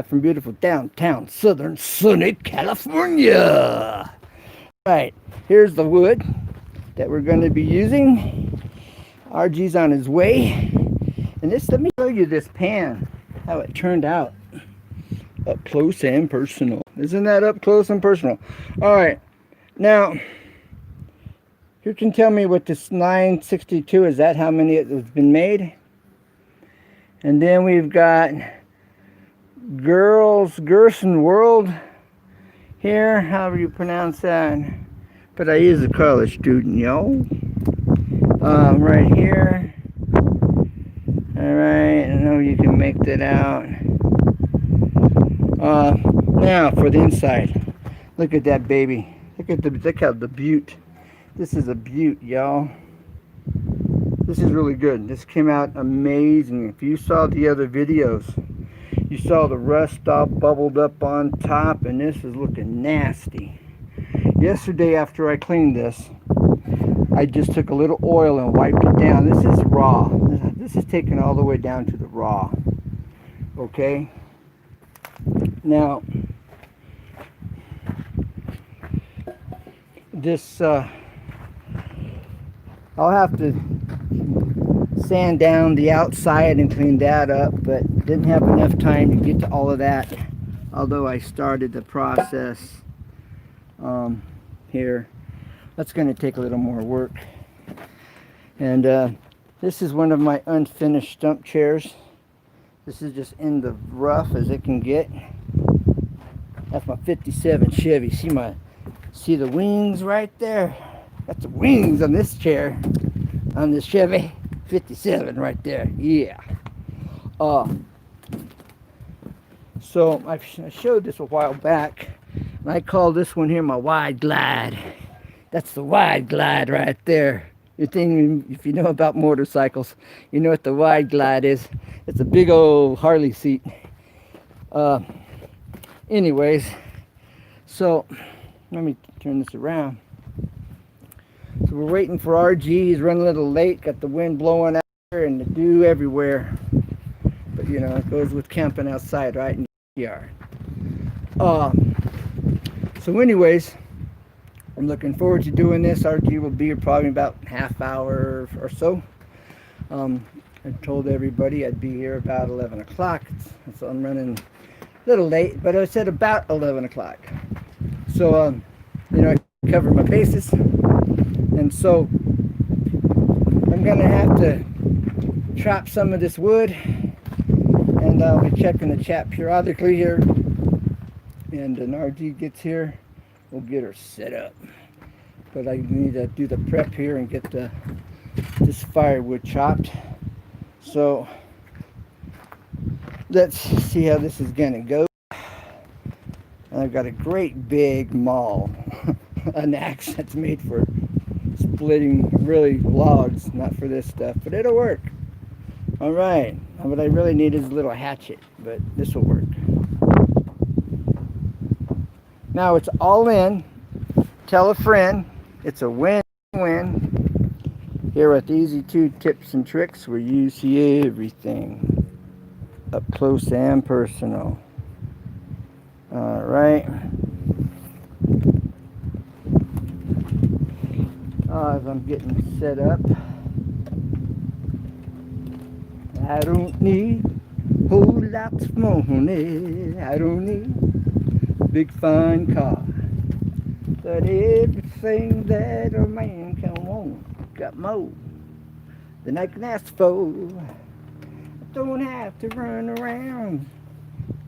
from beautiful downtown southern sunny California. Right, here's the wood that we're going to be using. RG's on his way. And let me show you this pan, how it turned out. Up close and personal. Isn't that up close and personal? All right, now, you can tell me what this 962 is. That how many it has been made? And then we've got Gerson World here, however you pronounce that. But I is a college student, y'all. Right here. Alright, I know you can make that out. Now for the inside. Look at that baby. Look how the beaut. This is a beaut, y'all. This is really good. This came out amazing. If you saw the other videos, you saw the rust all bubbled up on top, and this is looking nasty. Yesterday after I cleaned this, I just took a little oil and wiped it down. This is raw. This is taken all the way down to the raw. Okay? Now, this, I'll have to sand down the outside and clean that up, but didn't have enough time to get to all of that, although I started the process here. That's going to take a little more work. And this is one of my unfinished stump chairs. This is just in the rough as it can get. That's my 57 Chevy. See the wings right there? That's the wings on this chair, on this Chevy 57 right there. Yeah. So I showed this a while back, and I call this one here my wide glide. That's the wide glide right there. You think, if you know about motorcycles, you know what the wide glide is. It's a big old Harley seat. Anyways, so let me turn this around. So we're waiting for RG. He's running a little late. Got the wind blowing out here and the dew everywhere. But you know, it goes with camping outside, right in the yard. So anyways, I'm looking forward to doing this. RG will be here probably about a half hour or so. I told everybody I'd be here about 11 o'clock. So I'm running a little late, but I said about 11 o'clock. So, you know, I covered my bases. And so I'm going to have to chop some of this wood. And I'll be checking the chat periodically here. And when RG gets here, we'll get her set up. But I need to do the prep here and get this firewood chopped. So let's see how this is gonna go. And I've got a great big maul, an axe that's made for splitting really logs, not for this stuff, but it'll work. All right, what I really need is a little hatchet, but this will work. Now it's all in. Tell a friend. It's a win-win. Here at Easy 2 Tips and Tricks, where you see everything up close and personal. All right. As I'm getting set up, I don't need whole lots of money. I don't need big fine car, but everything that a man can want got more than I can ask for. I don't have to run around,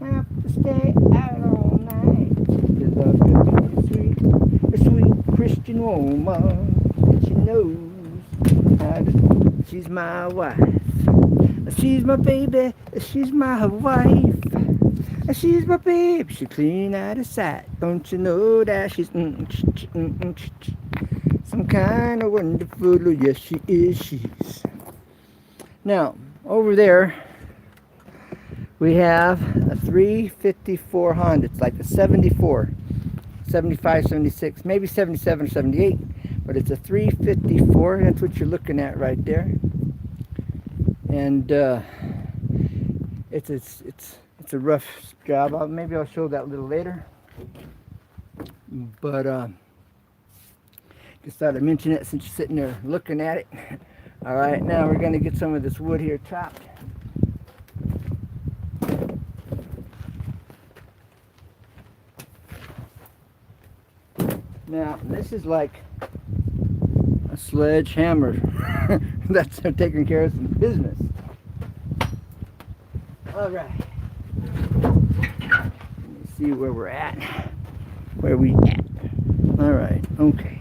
I have to stay out all night, 'cause I've got a sweet Christian woman, and she knows how to, she's my wife. She's my baby, she's my wife. She's my babe, she's clean out of sight. Don't you know that she's some kind of wonderful, oh yes she is, she's. Now, over there, we have a 354 Honda. It's like a 74, 75, 76, maybe 77 or 78, but it's a 354. That's what you're looking at right there. And it's It's a rough job. Maybe I'll show that a little later. But just thought I'd mention it since you're sitting there looking at it. All right, now we're going to get some of this wood here chopped. Now, this is like a sledgehammer. That's taking care of some business. All right. Let me see where we're at. Where we at? All right. Okay.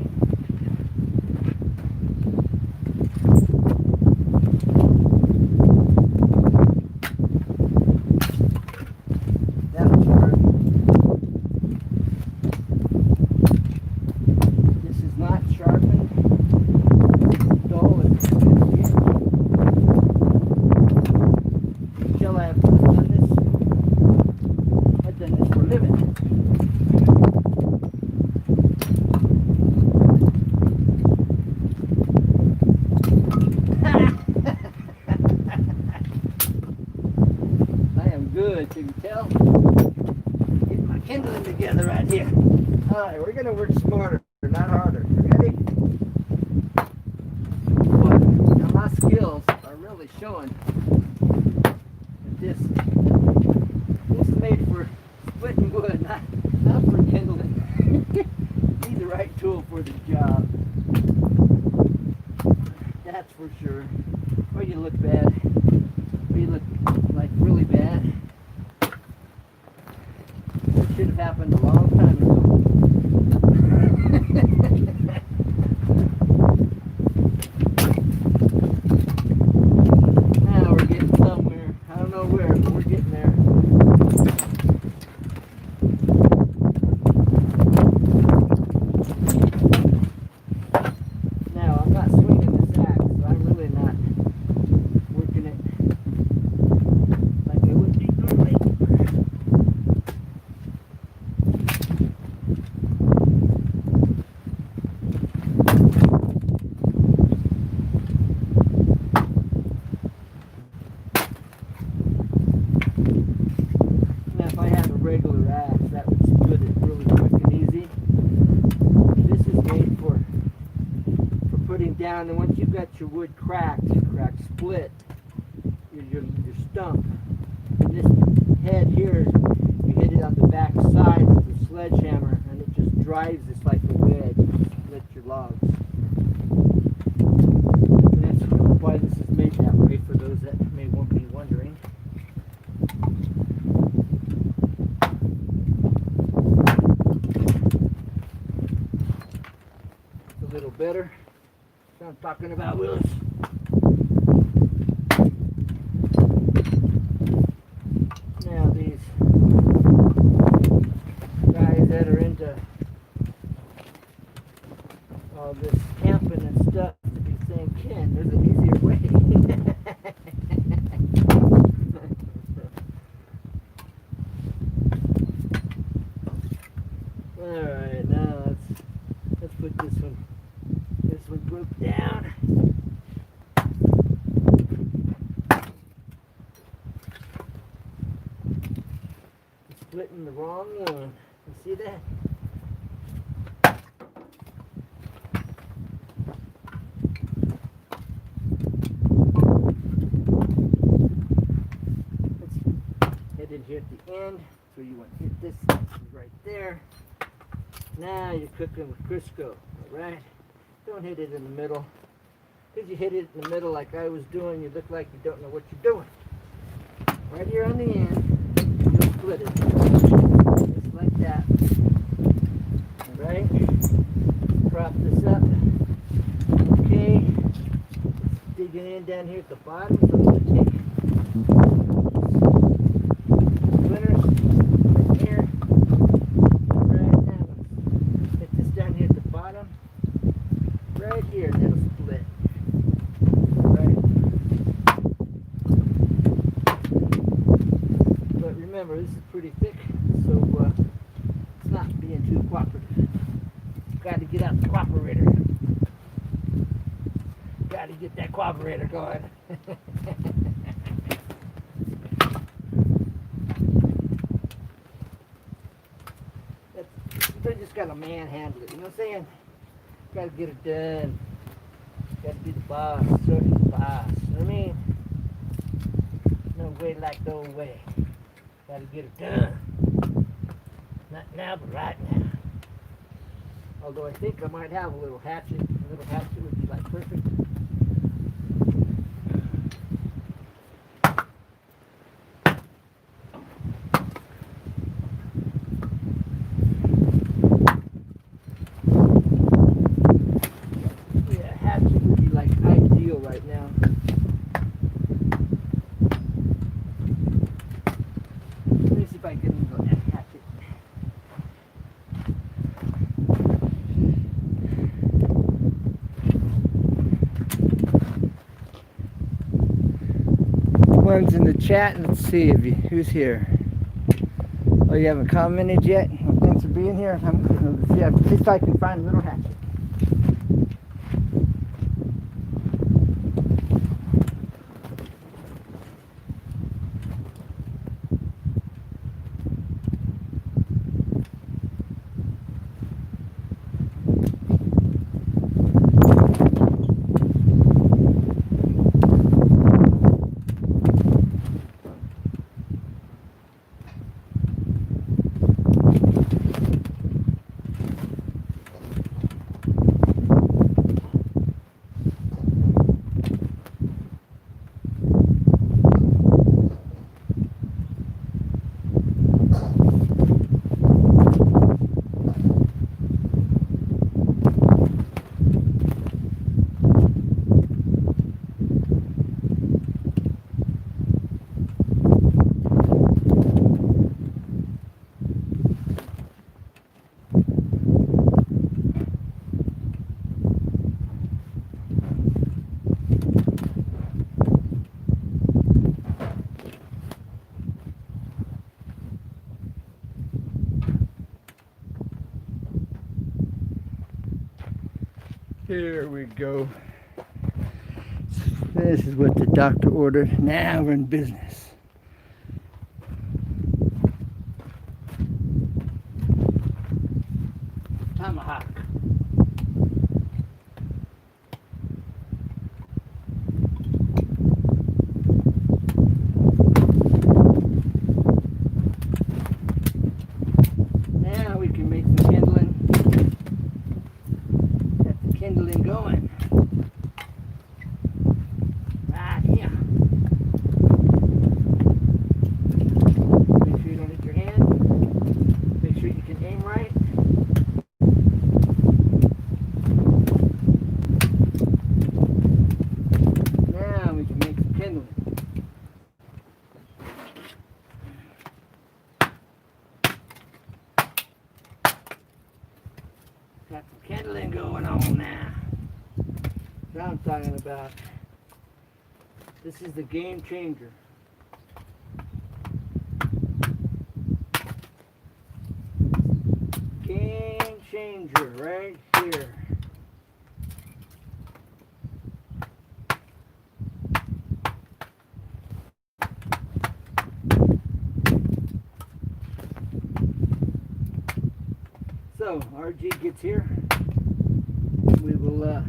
Good, you can tell. Getting my kindling together right here. Alright, we're gonna work smarter, not harder. Ready? But now my skills are really showing that this is made for splitting wood, not for kindling. Need the right tool for the job. That's for sure. Or you look bad. Or you look like really bad. Should have happened a long time ago. Now we're getting somewhere. I don't know where, but we're getting there. Now I'm not swinging this axe, so I'm really not working it like I would be normally. Regular axe, that would split it really quick and easy. This is made for putting down, and once you've got your wood cracked split, your stump, and this head here, you hit it on the back side with the sledgehammer, and it just drives this like a wedge and splits your logs. And that's why this is made that way, for those that may be wondering. Little better. That's what I'm talking about, Willis. Now these guys that are into all this camping and stuff to be saying, Ken, there's an easier way. Alright, now let's put this one broke down. I'm splitting the wrong one. You see that? Let's hit it here at the end. So you want to hit this right there. Now you're cooking with Crisco, alright? Don't hit it in the middle. Because you hit it in the middle like I was doing, you look like you don't know what you're doing. Right here on the end, you'll split it. Just like that. Alright? Prop this up. Okay. Digging in down here at the bottom, so I'm going to take splitters right here. Alright, now hit this down here at the bottom. Right here, and it'll split. Right. But remember, this is pretty thick, so it's not being too cooperative. Got to get out the cooperator. Got to get that cooperator going. gotta manhandle it. You know what I'm saying? Gotta get it done. Gotta be the boss. Serve the boss. You know what I mean? No way like the old way. Gotta get it done. Not now, but right now. Although I think I might have a little hatchet. A little hatchet would be like perfect. Yeah, hatchet would be like ideal right now. Let me see if I can get a little hatchet. One's in the chat. Let's see if who's here. Oh, you haven't commented yet? Well, thanks for being here. Yeah, see if I can find a little hatchet. Here we go. This is what the doctor ordered. Now we're in business. Tomahawk. Now we can make some kindling. Got the kindling going. Right here. Make sure you don't hit your hand. Make sure you can aim right. Now we can make some kindling. Got some kindling going on now. That's what I'm talking about. This is the game changer. Game changer right here. So RG gets here. We will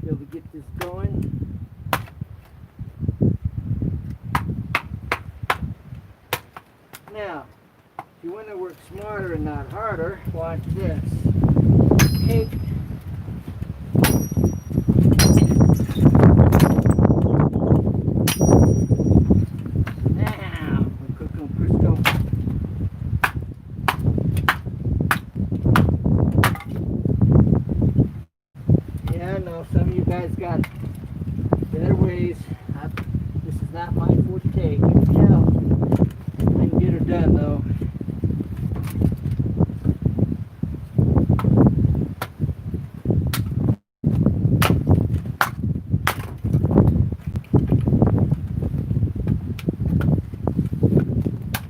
be able to get this going. Now, if you want to work smarter and not harder, watch this. Take now, we're cooking Crisco. Yeah, I know some of you guys got better ways. This is not my forte. You can tell. I can get her done though.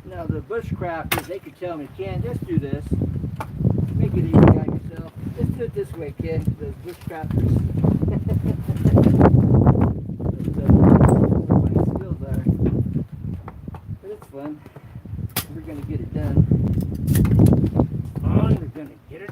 Now the bushcrafters, they could tell me, Ken, just do this. Make it easy on yourself. Just do it this way, Ken. Those bushcrafters. Where my skills are. But it's fun. We're gonna get it done. We're gonna get it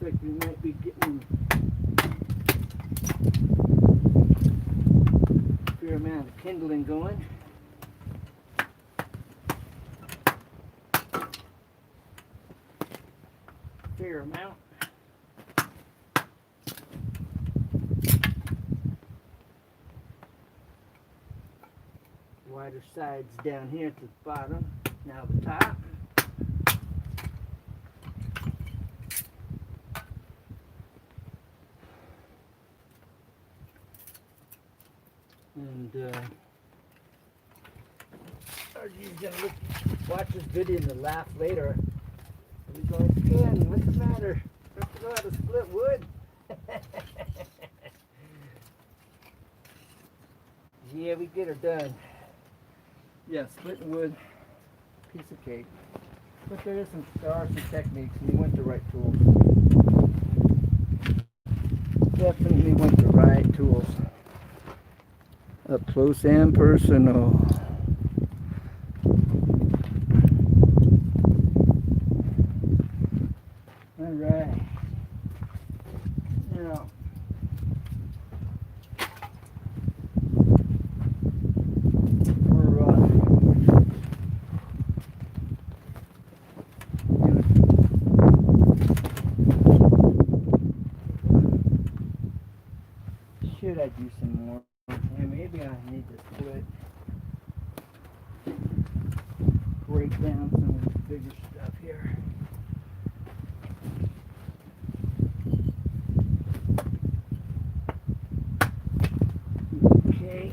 like we might be getting a fair amount of kindling going. Fair amount. Wider sides down here to the bottom, now the top. And RG's gonna watch this video and laugh later. And he's going, Ken, what's the matter? Don't you know how to split wood? Yeah, we get her done. Yeah, splitting wood, piece of cake. But there are some techniques, and you want the right tools. Definitely want the right tools. Up close and personal. All right. Now, should I do some more? Yeah, maybe I need to split. Break down some of this bigger stuff here. Okay.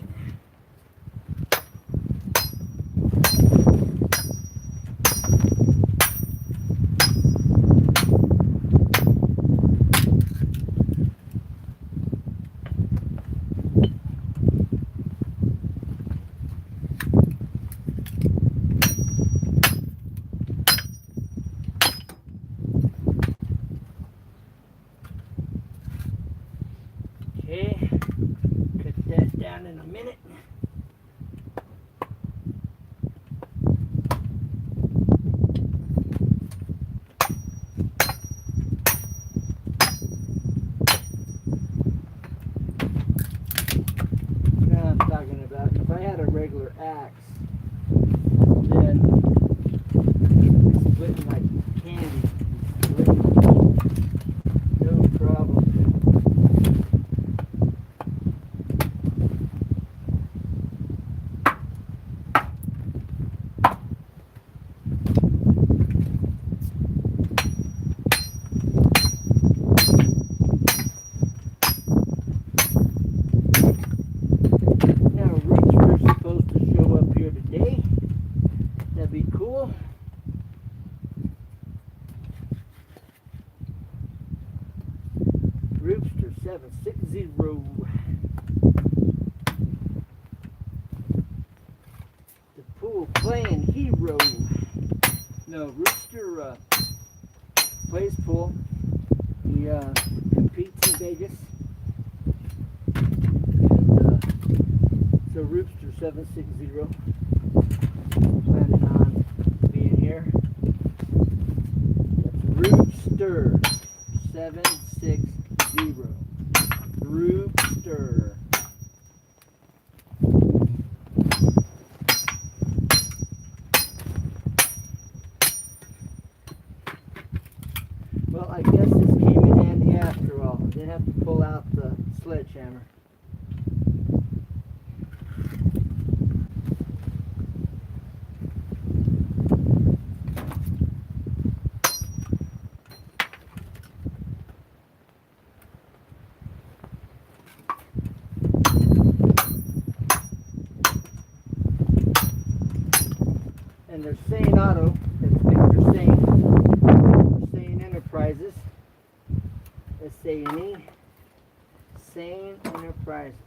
Okay, cut that down in a minute. Now I'm talking about if I had a regular axe, then splitting like candy, no problem. Rooster 760. The pool playing hero. No, Rooster plays pool. He competes in Vegas. And so Rooster 760 planning on being here. That's Rooster 760. Rooster. Well, I guess this came in handy after all. I didn't have to pull out the sledgehammer. And there's Sane Auto, that's Victor Sane Enterprises, S-A-N-E, Sane Enterprises.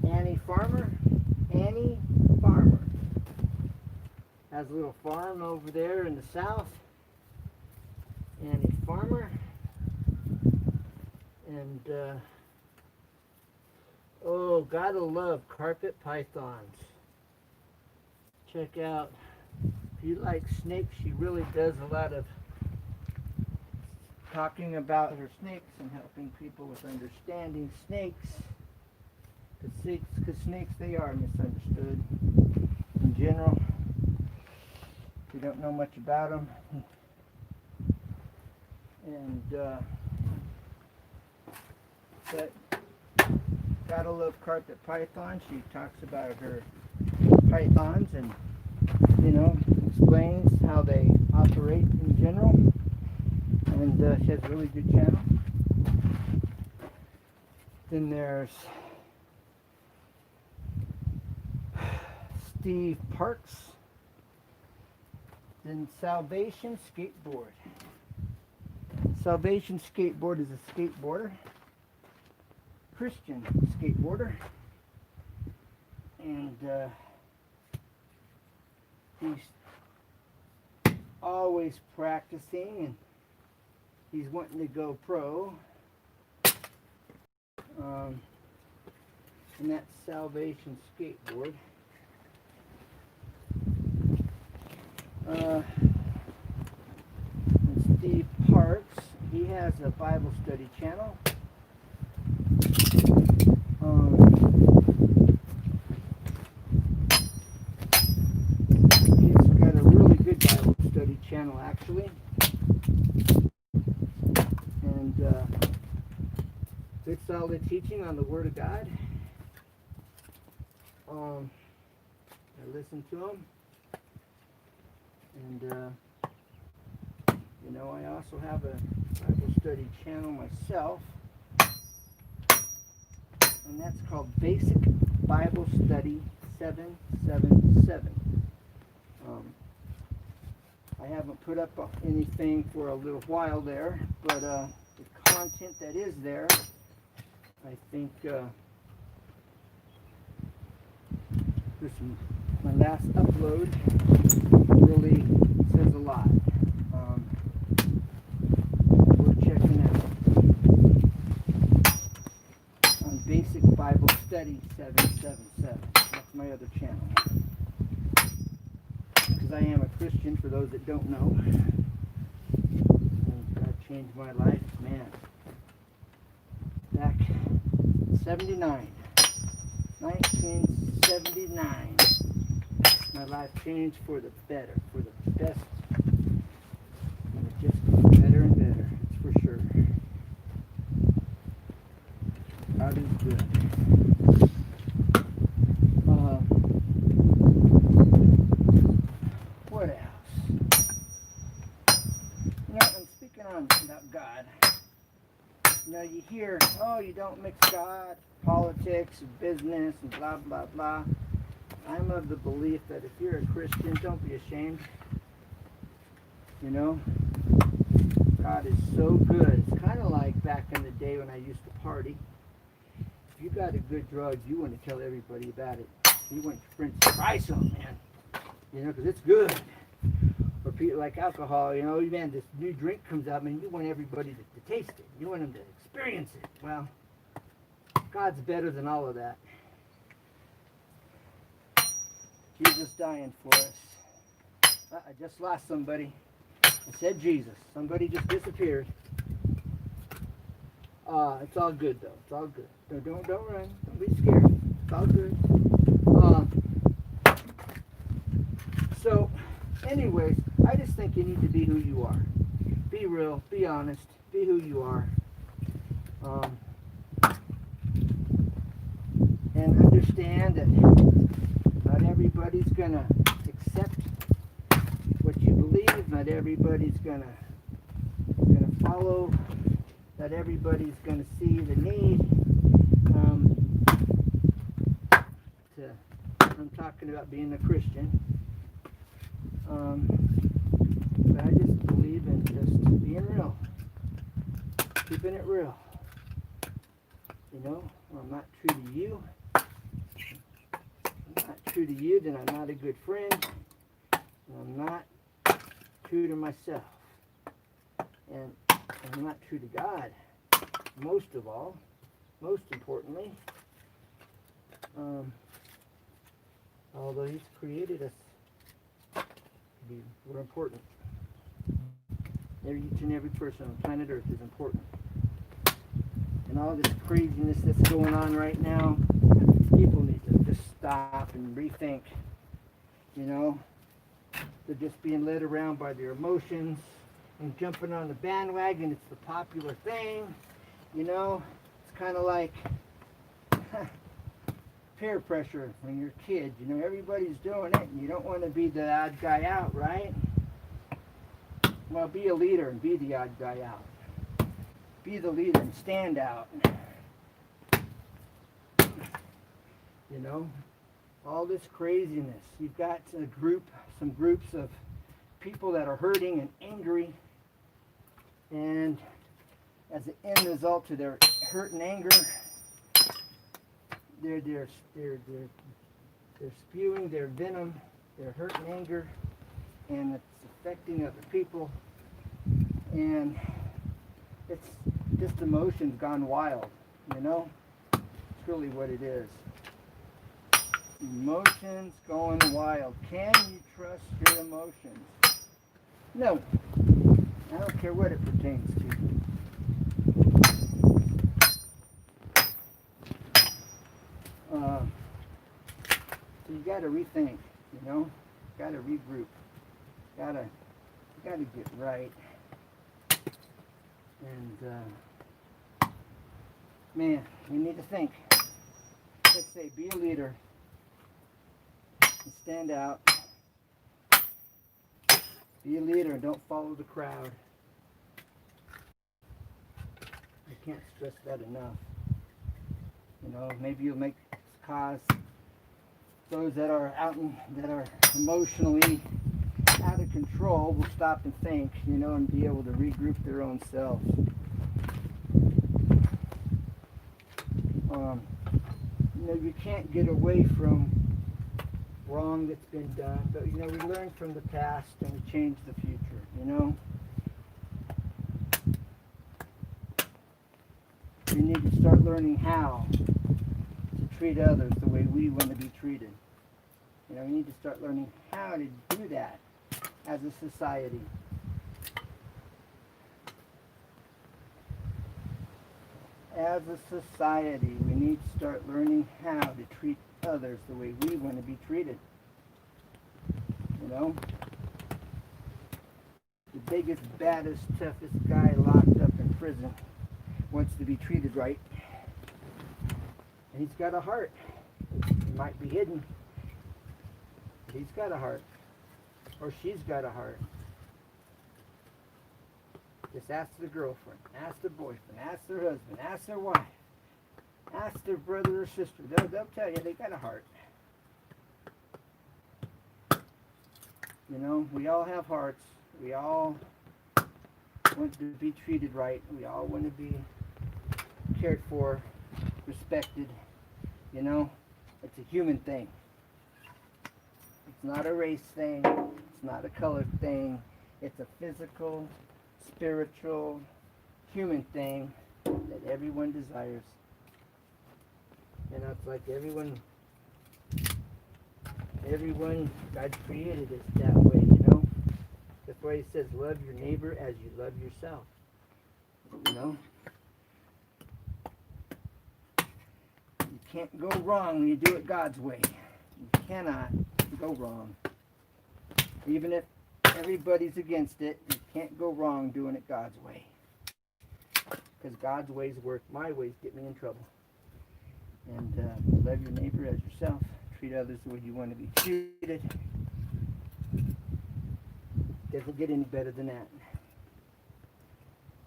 Annie Farmer has a little farm over there in the south. Annie Farmer, and oh, gotta love carpet pythons. Check out you like snakes, she really does a lot of talking about her snakes and helping people with understanding snakes. Because snakes, they are misunderstood in general. If you don't know much about them. And, but gotta love carpet python. She talks about her pythons and, you know, explains how they operate in general. And she has a really good channel. Then there's Steve Parks. Then Salvation Skateboard. Salvation Skateboard is a skateboarder, Christian skateboarder, and he's always practicing, and he's wanting to go pro. And that's Salvation Skateboard. And Steve Parks, he has a Bible study channel. He's got a really good Bible study channel, actually. And good solid teaching on the Word of God. I listen to him. And, you know, I also have a Bible study channel myself. And that's called Basic Bible Study 777. I haven't put up anything for a little while there, but the content that is there, I think my last upload really says a lot. We're checking out on Basic Bible Study 777. That's my other channel. Because I am a Christian, for those that don't know. And God changed my life, man. Back in 79. 1979. My life changed for the better, for the best. And it just gets better and better, that's for sure. God is good. What else? You know, I'm speaking on about God. You know, you hear, oh, you don't mix God, politics, and business, and blah, blah, blah. I'm of the belief that if you're a Christian, don't be ashamed. You know, God is so good. It's kind of like back in the day when I used to party. If you got a good drug, you want to tell everybody about it. You want your friends to try some, man. You know, because it's good. Or people like alcohol, you know, man, this new drink comes out, man, you want everybody to taste it. You want them to experience it. Well, God's better than all of that. Jesus dying for us. I just lost somebody. I said Jesus. Somebody just disappeared. It's all good though. It's all good. Don't run. Don't be scared. It's all good. So, anyways, I just think you need to be who you are. Be real. Be honest. Be who you are. And understand that not everybody's gonna accept what you believe. Not everybody's gonna follow. Not everybody's gonna see the need. I'm talking about being a Christian. But I just believe in just being real, keeping it real. You know, when I'm not true to you. Not true to you, then I'm not a good friend. And I'm not true to myself. And I'm not true to God. Most of all, most importantly, although He's created us We're important. Each and every person on planet Earth is important. And all this craziness that's going on right now, people need to just stop and rethink. You know, they're just being led around by their emotions and jumping on the bandwagon. It's the popular thing. You know, it's kind of like peer pressure when you're a kid. You know, everybody's doing it and you don't want to be the odd guy out, right? Well, be a leader and be the odd guy out. Be the leader and stand out. You know, all this craziness. You've got some groups of people that are hurting and angry, and as an end result to their hurt and anger, they're spewing their venom, their hurt and anger, and it's affecting other people, and it's just emotions gone wild, you know? It's really what it is. Emotions going wild. Can you trust your emotions? No. I don't care what it pertains to. So you got to rethink, you know? Got to regroup. Got to get right. And man, we need to think. Let's say, be a leader and stand out. Be a leader and don't follow the crowd. I can't stress that enough. You know, maybe you'll make cause those that are that are emotionally out of control will stop and think, you know, and be able to regroup their own selves. You know, you can't get away from wrong that's been done, but you know, we learn from the past and we change the future, you know. We need to start learning how to treat others the way we want to be treated. You know, we need to start learning how to do that as a society. As a society, we need to start learning how to treat others the way we want to be treated. You know? The biggest, baddest, toughest guy locked up in prison wants to be treated right. And he's got a heart. It might be hidden. But he's got a heart. Or she's got a heart. Just ask their girlfriend, ask their boyfriend, ask their husband, ask their wife, ask their brother or sister. They'll tell you they got a heart. You know, we all have hearts. We all want to be treated right. We all want to be cared for, respected. You know, it's a human thing. It's not a race thing. It's not a color thing. It's a physical, spiritual, human thing that everyone desires. You know, it's like everyone God created us that way, you know. That's why he says, love your neighbor as you love yourself. You know? You can't go wrong when you do it God's way. You cannot go wrong. Even if everybody's against it, you can't go wrong doing it God's way. Because God's ways work. My ways get me in trouble. And love your neighbor as yourself. Treat others the way you want to be treated. Doesn't get any better than that.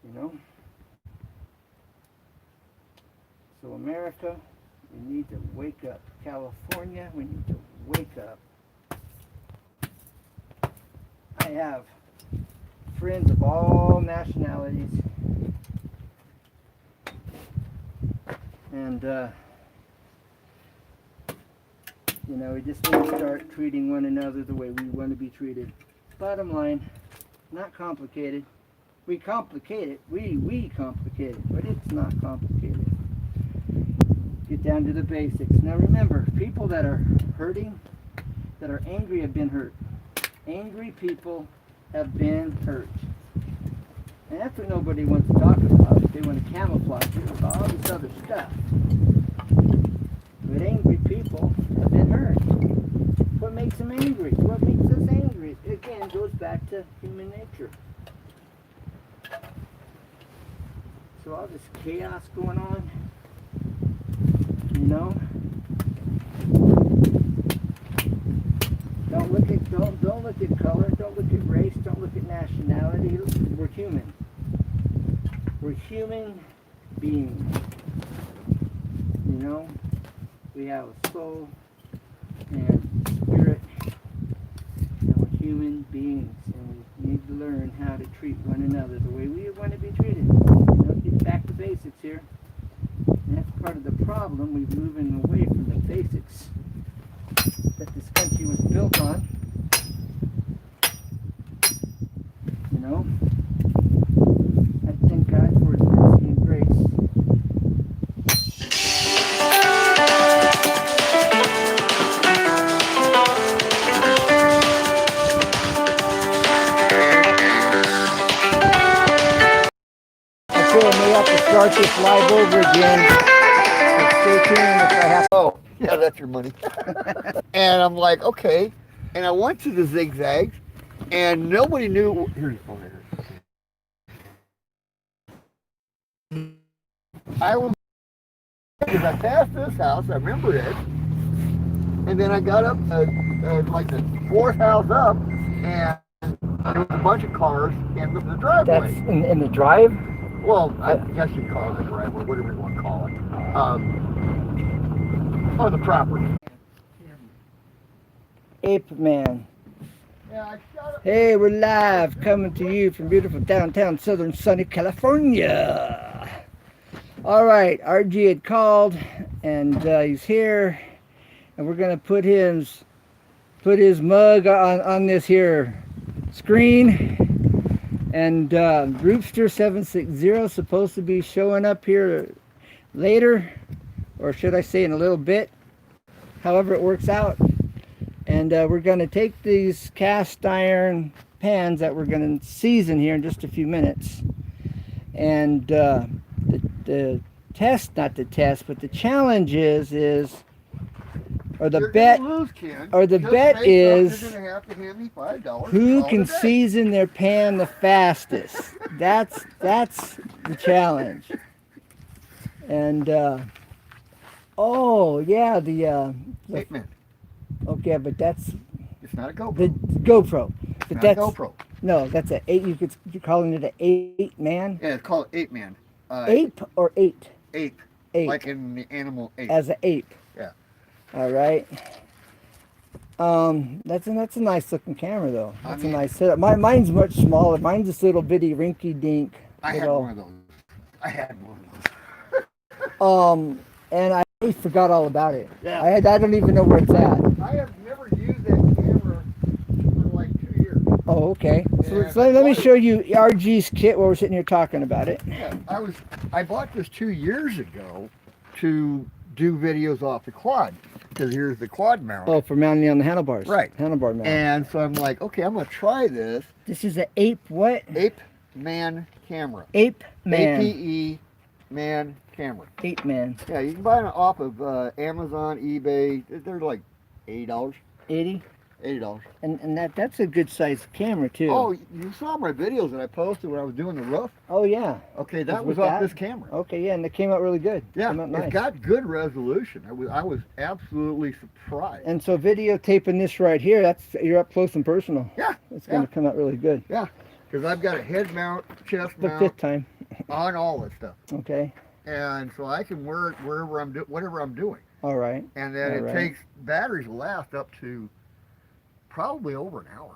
You know? So America, we need to wake up. California, we need to wake up. I have friends of all nationalities, and you know, we just need to start treating one another the way we want to be treated. Bottom line, not complicated. We complicate it. We complicate it, but it's not complicated. Get down to the basics. Now remember, people that are hurting, that are angry, have been hurt. Angry people have been hurt. And that's what nobody wants to talk about. They want to camouflage it with all this other stuff. But angry people have been hurt. What makes them angry? What makes us angry? Again, goes back to human nature. So all this chaos going on, you know. Don't look at color, don't look at race, don't look at nationality. We're human. We're human beings. You know? We have a soul and spirit, and we're human beings, and we need to learn how to treat one another the way we want to be treated. You know, get back to basics here. And that's part of the problem. We're moving away from the basics that this country was built on. You know? I thank God for His mercy and grace. Okay, I may have to start this live over again. So stay tuned if I have to. Oh, yeah, that's your money. And I'm like, okay. And I went to the zigzags, and nobody knew. Here's your phone here. I was, because I passed this house, I remember it. And then I got up, like the fourth house up, and there was a bunch of cars in the driveway. That's in the drive? Well, I guess you'd call it the driveway, whatever you want to call it. Or the property. Ape Man. Yeah, I shot up. Hey, we're live, coming to you from beautiful downtown southern sunny California. All right, RG had called, and he's here, and we're gonna put his mug on this here screen. And Roopster 760 is supposed to be showing up here later, or should I say in a little bit, however it works out. And we're going to take these cast iron pans that we're going to season here in just a few minutes. And the test, not the test, but the challenge is or the You're bet, gonna lose, Ken. or the Just bet face up, is you're gonna have to hand me $5 who and call can it a day. season their pan the fastest. That's the challenge. And oh yeah, the Ape Man. okay, but that's It's not a GoPro. the GoPro. But Not that's a GoPro. no, that's a 8. You're calling it an 8 man. Yeah, it's called Ape Man. Ape or 8? Ape. Ape. Like in the animal ape. As an ape. Yeah. All right. That's a nice looking camera though. That's a nice setup. Mine's much smaller. Mine's this little bitty rinky dink. I had one of those. And I forgot all about it. Yeah. I don't even know where it's at. I have never used that camera for like 2 years. Oh, okay. So, Yeah. let me show you RG's kit while we're sitting here talking about it. Yeah, I bought this 2 years ago to do videos off the quad, because here's the quad mount. Oh, for mounting on the handlebars. Right. Handlebar mount. And so I'm like, okay, I'm gonna try this This is an Ape what? Ape Man camera. Ape Man. APE Man camera. Ape Man. Yeah, you can buy it off of Amazon, eBay. They're like $80. 80. $80. And that's a good sized camera too. Oh, you saw my videos that I posted when I was doing the roof? Oh yeah. Okay, that Was was off that? this camera. Okay, yeah, and it came out really good. Yeah, Came out nice. it's got good resolution. I was absolutely surprised. And so videotaping this right here, you're up close and personal. Yeah, It's going to come out really good. yeah, because I've got a head mount, chest The mount, 5th time. on all this stuff, Okay. and so I can wear it wherever whatever I'm doing, All right. and then All it right. takes batteries will last up to probably over an hour.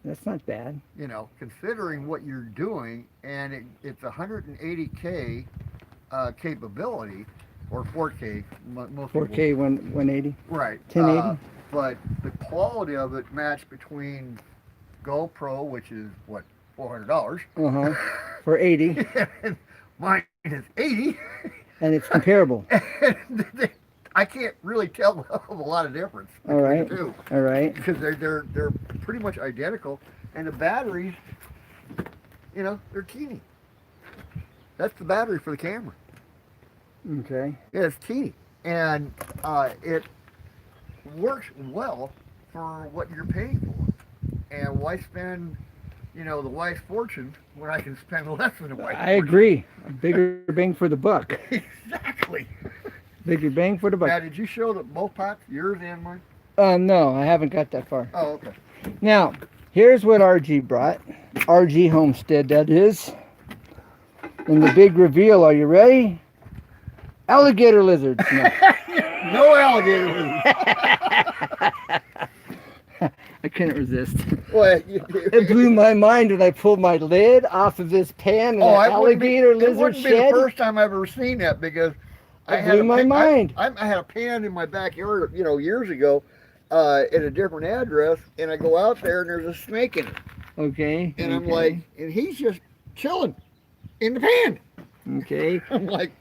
That's not bad. You know, considering what you're doing, and it's 180K capability, or 4K. Most 4K people, 180. right? 1080. But the quality of it matched between GoPro, which is what, $400, For 80, and mine is 80. and it's comparable. And I can't really tell a lot of difference All between right. the two All right. because they're pretty much identical, and the batteries, you know, they're teeny. That's the battery for the camera. Okay. Yeah, it's teeny, and it works well for what you're paying for. And why spend, you know, the wife's fortune when I can spend less than the wife's I fortune? agree. A bigger bang for the buck. Exactly. Bigger bang for the Now, buck. did you show the both pots, yours and mine? No, I haven't got that far. Oh, okay. Now, here's what RG brought. RG Homestead, that is. And the big reveal. Are you ready? Alligator lizards. No. No alligators. I couldn't resist. Well, It blew my mind when I pulled my lid off of this pan and that alligator It lizard wouldn't be shed. the first time I've ever seen that because It blew my mind. I had a pan in my backyard, you know, years ago, at a different address, and I go out there and there's a snake in it, Okay. and I'm okay, like, and he's just chilling in the pan. Okay. I'm like,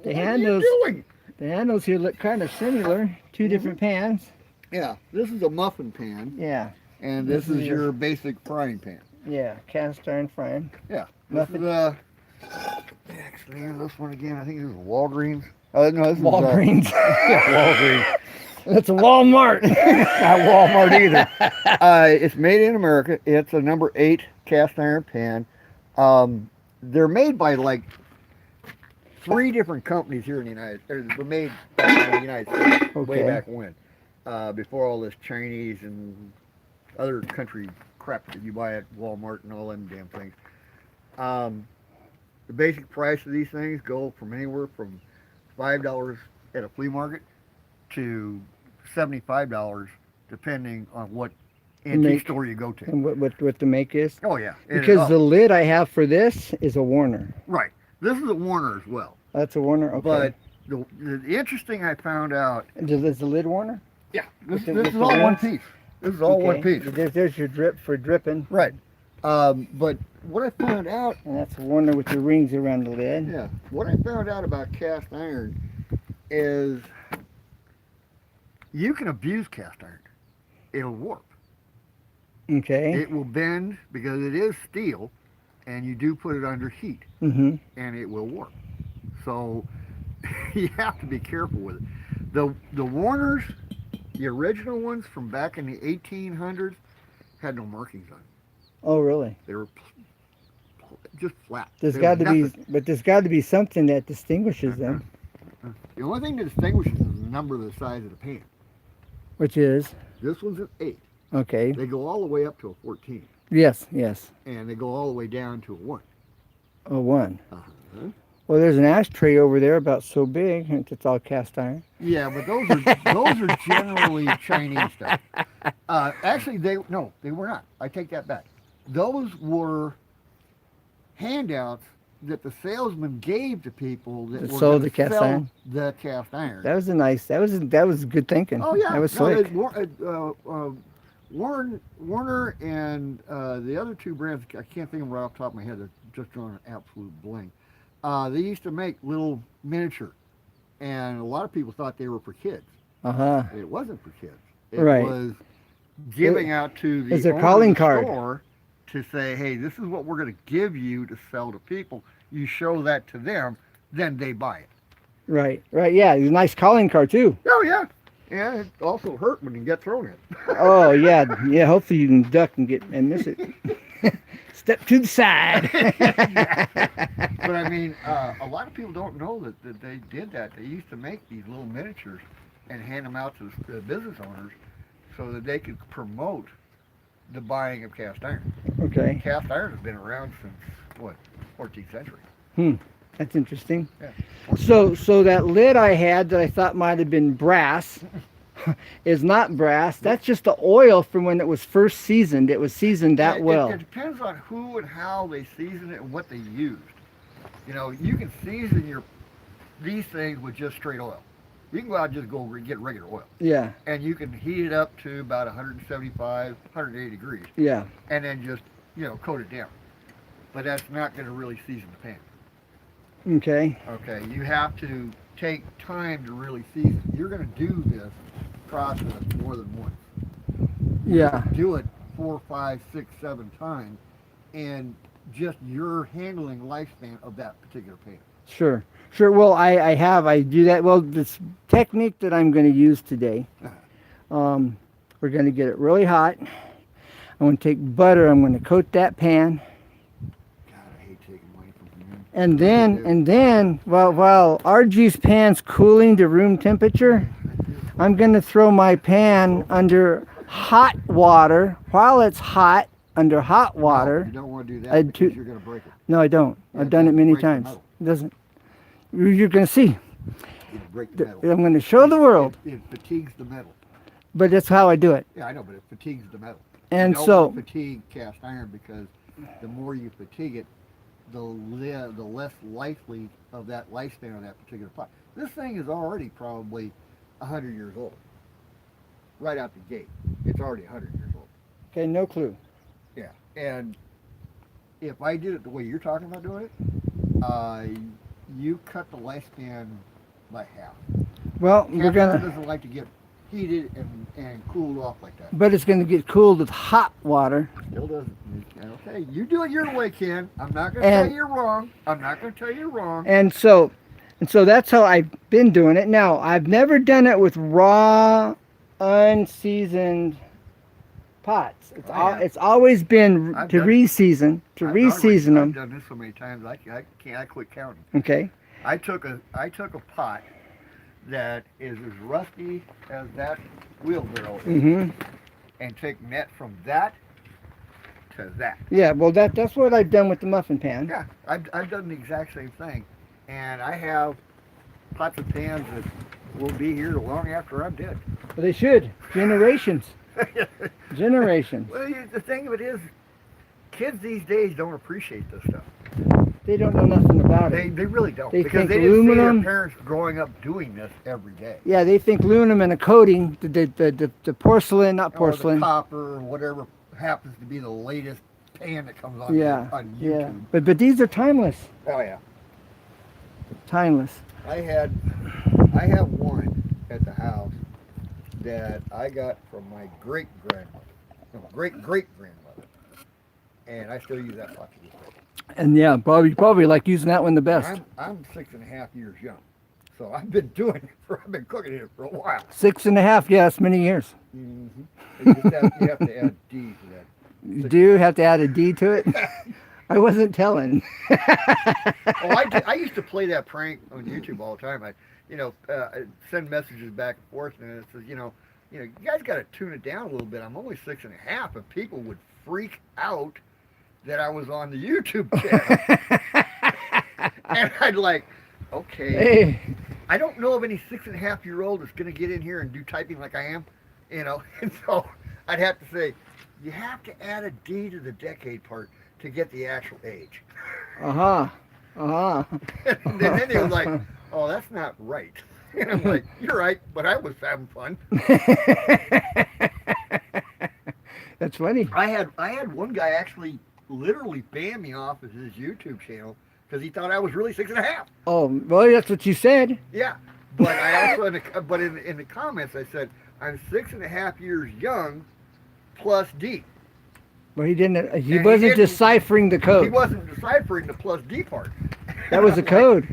The what handles- are you doing? The handles here look kind of similar. Two different pans. Yeah, this is a muffin pan, Yeah. and this This is is your basic frying pan. Yeah. Cast iron frying. Yeah, Muffin. this is actually here's this one again. I think this is Walgreens. No, this is Walgreens. yeah, Walgreens. That's a Walmart. Not Walmart either. It's made in America. It's a number 8 cast iron pan. They're made by like 3 different companies here in the United States. They were made back in the United States way Okay. back when, before all this Chinese and other country crap that you buy at Walmart and all them damn things. The basic price of these things go from anywhere from $5 at a flea market to $75, depending on what antique Make. store you go to. And what the make is? Oh yeah, Because the lid I have for this is a Warner. right. This is a Warner as well. That's a Warner. Okay. But the interesting I found out. Is the lid Warner? Yeah, this With the is all one rings? piece. This is all one Okay. piece. There's your drip for dripping, Right. But what I found out. and that's a Warner with the rings around the lid. Yeah. What I found out about cast iron is you can abuse cast iron. It'll warp. Okay. It will bend because it is steel, and you do put it under heat, Mm-hmm. and it will warp. So you have to be careful with it. The Warners, the original ones from back in the 1800s, had no markings on them. Oh, really? They were just flat. There's There got was to be, nothing. but there's got to be something that distinguishes them, The only thing that distinguishes is the number of the size of the pan. which is This one's an 8. okay. They go all the way up to a 14, Yes, yes. and they go all the way down to a 1. A 1. Uh-huh. Well, there's an ashtray over there about so big. It's all cast iron. Yeah, but those are generally Chinese stuff. Actually, they were not. I take that back. Those were handouts that the salesman gave to people that That were sold gonna the cast sell iron? the cast iron. That was a nice. That was good thinking. Oh yeah, That was no, slick. Warner and the other 2 brands, I can't think of them right off the top of my head. They're just drawing an absolute blank. They used to make little miniature, and a lot of people thought they were for kids. Uh-huh. It wasn't for kids. It Right. was giving out to the It's a owner of calling the card. store to say, hey, this is what we're going to give you to sell to people. You show that to them, then they buy it. Right. Right. Yeah. It's a nice calling card too. Oh yeah. And it also hurt when you get thrown in. Oh yeah. Yeah. Hopefully you can duck and miss it. Step to the side. But I mean, a lot of people don't know that they did that. They used to make these little miniatures and hand them out to the business owners so that they could promote the buying of cast iron. Okay. Cast iron has been around since, what, 14th century. That's interesting. Yeah. So that lid I had that I thought might have been brass is not brass. That's just the oil from when it was first seasoned. It was seasoned that It- well. It depends on who and how they season it and what they used. You know, you can season these things with just straight oil. You can go out and just go get regular oil. Yeah. And you can heat it up to about 175, 180 degrees. Yeah. And then just, coat it down. But that's not going to really season the pan. Okay. Okay, you have to take time to really season. You're going to do this process more than once. Yeah. Do it 4, 5, 6, 7 times, and just your handling lifespan of that particular pan. Sure. Sure. Well, I do that. Well, this technique that I'm going to use today, we're going to get it really hot. I'm going to take butter. I'm going to coat that pan. God, I hate taking money from you. And then, while RG's pan's cooling to room temperature, I'm going to throw my pan under hot water. While it's hot, under hot water. No, you don't want to do that because you're going to break it. No, I don't. Yeah, I've done it many break the times. metal. It doesn't. You're going to see. It'll break the metal. I'm going to show the world. It fatigues the metal. But that's how I do it. Yeah, I know, but it fatigues the metal. And you don't so, want to fatigue cast iron, because the more you fatigue it, the less likely of that lifespan of that particular pot. This thing is already probably 100 years old. Right out the gate, it's already 100 years old. okay, no clue. Yeah, and if I did it the way you're talking about doing it, you cut the lifespan by half. Well, Cast we're iron going to, doesn't like to get heated and cooled off like that. but it's going to get cooled with hot water. Still doesn't. Okay, you do it your way, Ken. I'm not going to tell you you're wrong. I'm not going to tell you you're wrong. And so that's how I've been doing it. Now, I've never done it with raw, unseasoned pots. It's always been I've to done- reseason, them. I've done this so many times. I can't. I quit counting. Okay. I took a pot that is as rusty as that wheelbarrow is, Mm-hmm. and take net from that to that. Yeah. Well, that's what I've done with the muffin pan. Yeah, I've done the exact same thing, and I have pots and pans that will be here long after I'm dead. Well, they should. Generations. Generations. Well, the thing of it is, kids these days don't appreciate this stuff. They don't know nothing about They it. really don't, They because think they didn't see aluminum- their parents growing up doing this every day. Yeah, they think aluminum and a coating, the porcelain, not Or the porcelain. copper, or whatever happens to be the latest pan that comes on Yeah, on yeah. YouTube. But these are timeless. Oh yeah. Timeless. I have one at the house that I got from my great grandmother, great grandmother, and I still use that pot to this day. And yeah, probably like using that one the best. I'm 6.5 years young, so I've been cooking it for a while. 6.5, yes, many years. Mm-hmm. You have to add D to that. You do have to add a D to it. I wasn't telling. I used to play that prank on YouTube all the time. I send messages back and forth, and it says, you guys got to tune it down a little bit. I'm only 6.5, and people would freak out that I was on the YouTube channel. And I'd like, okay, Hey, I don't know of any 6.5-year-old that's going to get in here and do typing like I am, and so I'd have to say, you have to add a D to the decade part to get the actual age. uh-huh. And then they were like, oh, that's not right. And I'm like, you're right, but I was having fun. That's funny. I had one guy actually literally ban me off of his YouTube channel because he thought I was really 6.5. Oh, well, that's what you said. Yeah, but I also in the comments I said I'm 6.5 years young plus D. Well, he didn't. He And wasn't didn't- deciphering the code. He wasn't deciphering the plus D part. That was the code.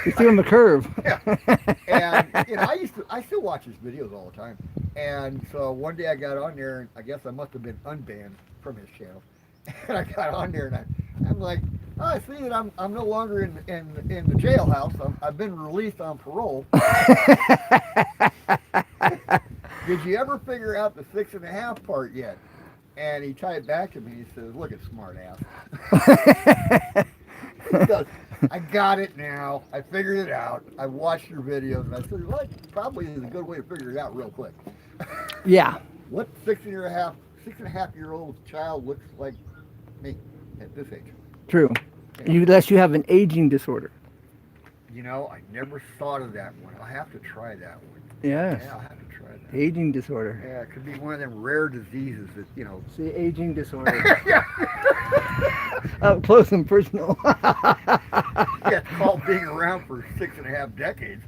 You threw him a curve. Yeah. And I still watch his videos all the time. And so one day I got on there, and I guess I must have been unbanned from his channel. And I got on there, and I'm like, oh, I see that I'm no longer in the jailhouse. I've been released on parole. Did you ever figure out the 6.5 part yet? And he tied back to me. He says, "Look at smart ass." He goes, I got it now. I figured it out. I watched your videos, and I said, well, that probably is a good way to figure it out real quick. Yeah. What 6.5-year-old child looks like me at this age? True. Unless you have an aging disorder. I never thought of that one. I'll have to try that one. Yes. Yeah, I'll have to try that. Aging disorder. Yeah, it could be one of them rare diseases that, See, aging disorder. Yeah. Up close and personal. Yeah, it's called being around for 6.5 decades.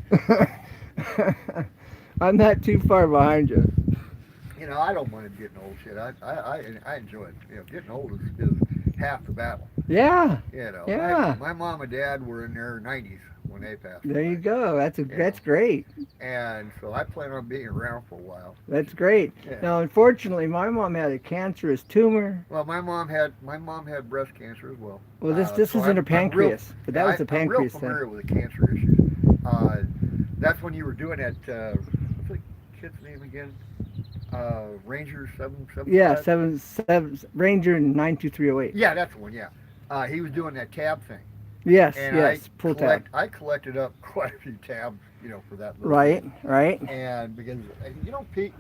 I'm not too far behind you. You know, I don't mind getting old. Shit, I enjoy it. You know, getting old is half the battle. Yeah, You know, yeah. my mom and dad were in their 90s when they passed There you away. go. You That's know, great. and so I plan on being around for a while. That's great. Yeah. Now, unfortunately, my mom had a cancerous tumor. Well, my mom had breast cancer as well. Well, this So was in her I'm real pancreas, but that was the I'm real pancreas thing. familiar with the cancer issues. Uh, that's when you were doing that. What's the kid's name again? Ranger 775. Yeah, seven Ranger 92308. Yeah, that's the one. Yeah, he was doing that tab thing, Yes, and yes, pull tab. I collected up quite a few tabs, you know, for that little Right, thing. right. And because you don't see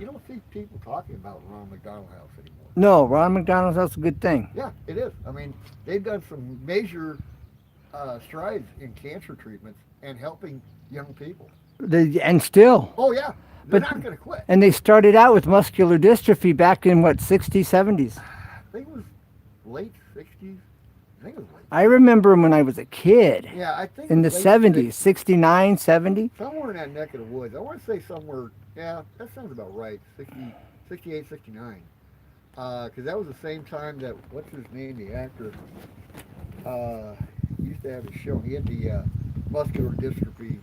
people talking about Ronald McDonald House anymore. No, Ron McDonald's house is a good thing. Yeah, it is. I mean, they've done some major strides in cancer treatments and helping young people. And still. Oh yeah, they're But not going to quit. and they started out with muscular dystrophy back in what 60s, 70s. I think it was late 60s. I think it was late. I remember when I was a kid Yeah, I think in it the was late 70s, 60s. 69, 70. Somewhere in that neck of the woods. I want to say somewhere. Yeah, that sounds about right. 60, 68, 69. Because that was the same time that what's his name, the actor, used to have a show. He had the muscular dystrophy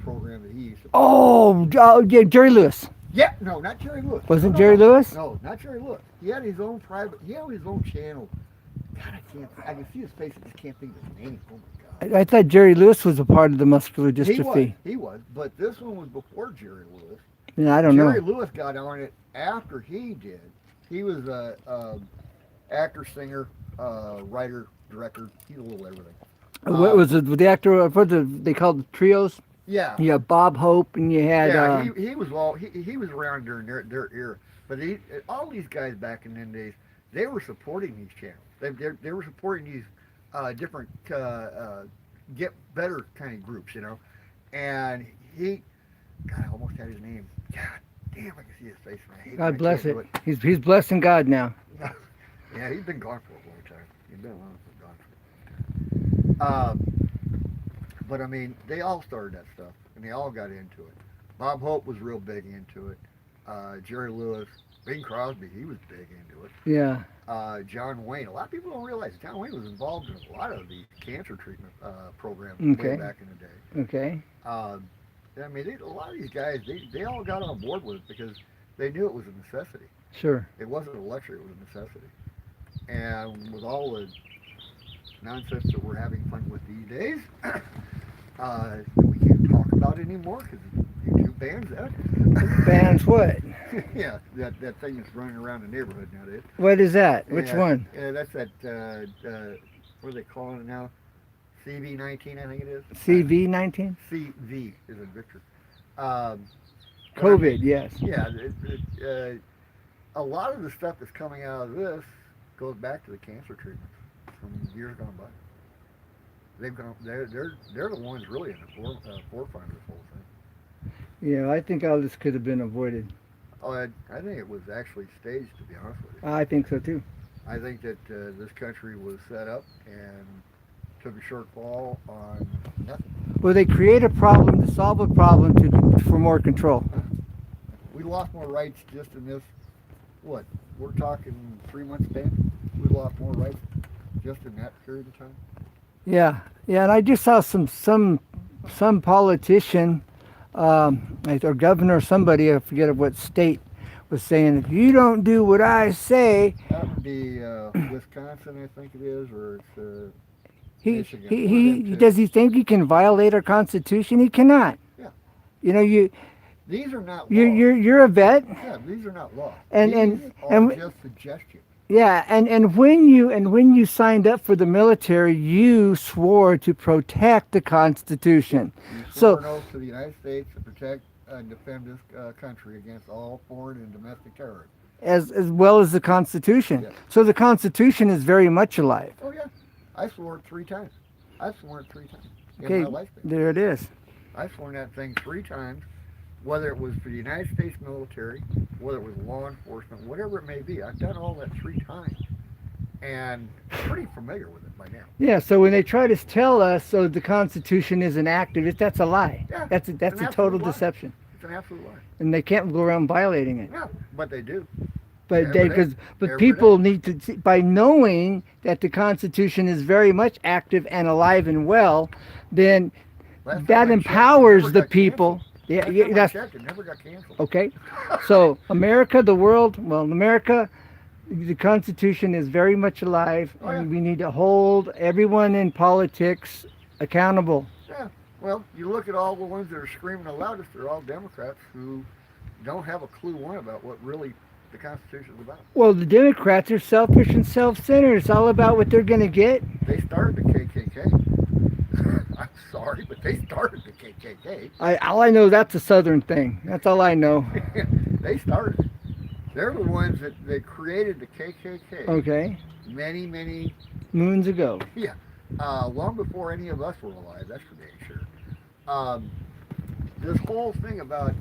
program that he used to. Yeah, Jerry Lewis. Yeah, no, not Jerry Lewis. Wasn't No, Jerry Lewis? No, not Jerry Lewis. He had his own private. He had his own channel. God, I can see his face. I just can't think of his name. Oh my God. I thought Jerry Lewis was a part of the muscular dystrophy. He was, but this one was before Jerry Lewis. Yeah, I don't Jerry know. Lewis got on it after he did. He was a actor, singer, writer, director. He's a little everything. What was it? The actor? They called the trios? Yeah. You had Bob Hope, and you had. Yeah, he was he was around during their era, but all these guys back in them days, they were supporting these channels. They were supporting these different get better kind of groups, you know. And God, I almost had his name. God damn, I can see his face. Man. I hate when I God bless can't it. do He's blessing God now. Yeah, he's been gone for a long time. He's been gone. But I mean, they all started that stuff, and they all got into it. Bob Hope was real big into it. Jerry Lewis, Bing Crosby, he was big into it. Yeah. John Wayne. A lot of people don't realize John Wayne was involved in a lot of the cancer treatment programs Okay. way back in the day. Okay. I mean, a lot of these guys, they all got on board with it because they knew it was a necessity. Sure. It wasn't a luxury; it was a necessity. And with all the nonsense that we're having fun with these days, we can't talk about it anymore because YouTube bans that. Bans what? Yeah, that thing that's running around the neighborhood nowadays. What is that? Which Yeah, one? Yeah, that's that. What are they calling it now? CV-19, I think it is. CV-19? CV is in Victor. Um, COVID, yes. Yeah, a lot of the stuff that's coming out of this goes back to the cancer treatments from years gone by. They're the ones really in the forefront of this whole thing. Yeah, I think all this could have been avoided. Oh, I think it was actually staged, to be honest with you. I think so too. I think that this country was set up and took a short fall on nothing. Well, they create a problem to solve a problem for more control. We lost more rights just in this. What? We're talking 3 months span. We lost more rights just in that period of time. Yeah, yeah, and I just saw some politician, or governor or somebody, I forget of what state, was saying, if you don't do what I say, That would be Wisconsin, I think it is, or it's Michigan. does he think he can violate our Constitution? He cannot. Yeah. You know, These are not laws. you're a vet. Yeah, these are not laws. And- these and- are and- just suggestions. Yeah, and when you signed up for the military, you swore to protect the Constitution. You So- swore an oath to the United States to protect and defend this country against all foreign and domestic terror. As well as the Constitution. Yeah. So the Constitution is very much alive. Oh yeah, I swore it 3 times. I've sworn it 3 times Okay, in my lifespan. there it is. I've sworn that thing 3 times, whether it was for the United States military, whether it was law enforcement, whatever it may be. I've done all that 3 times. and I'm pretty familiar with it by now. Yeah, so when they try to tell us, so the Constitution isn't active, that's a lie. Yeah, That's a an total absolute lie. deception, It's an absolute lie. and they can't go around violating it. Yeah, but they do. But Every day. but Every people day. need to see, by knowing that the Constitution is very much active and alive and well, then Last time that I checked, it empowers never the got people. canceled. Yeah, Last yeah, time I that's checked, it never got canceled. okay. So America, the world, well, America, the Constitution is very much alive, Oh, and yeah. we need to hold everyone in politics accountable. Yeah. Well, you look at all the ones that are screaming the loudest, they're all Democrats who don't have a clue one about what really the Constitution is about. Well, the Democrats are selfish and self-centered. It's all about what they're going to get. They started the KKK. I'm sorry, but they started the KKK. All I know, that's a Southern thing. That's all I know. They started it. They're the ones that created the KKK Okay, many, moons ago. yeah, long before any of us were alive, that's for dang sure. This whole thing about,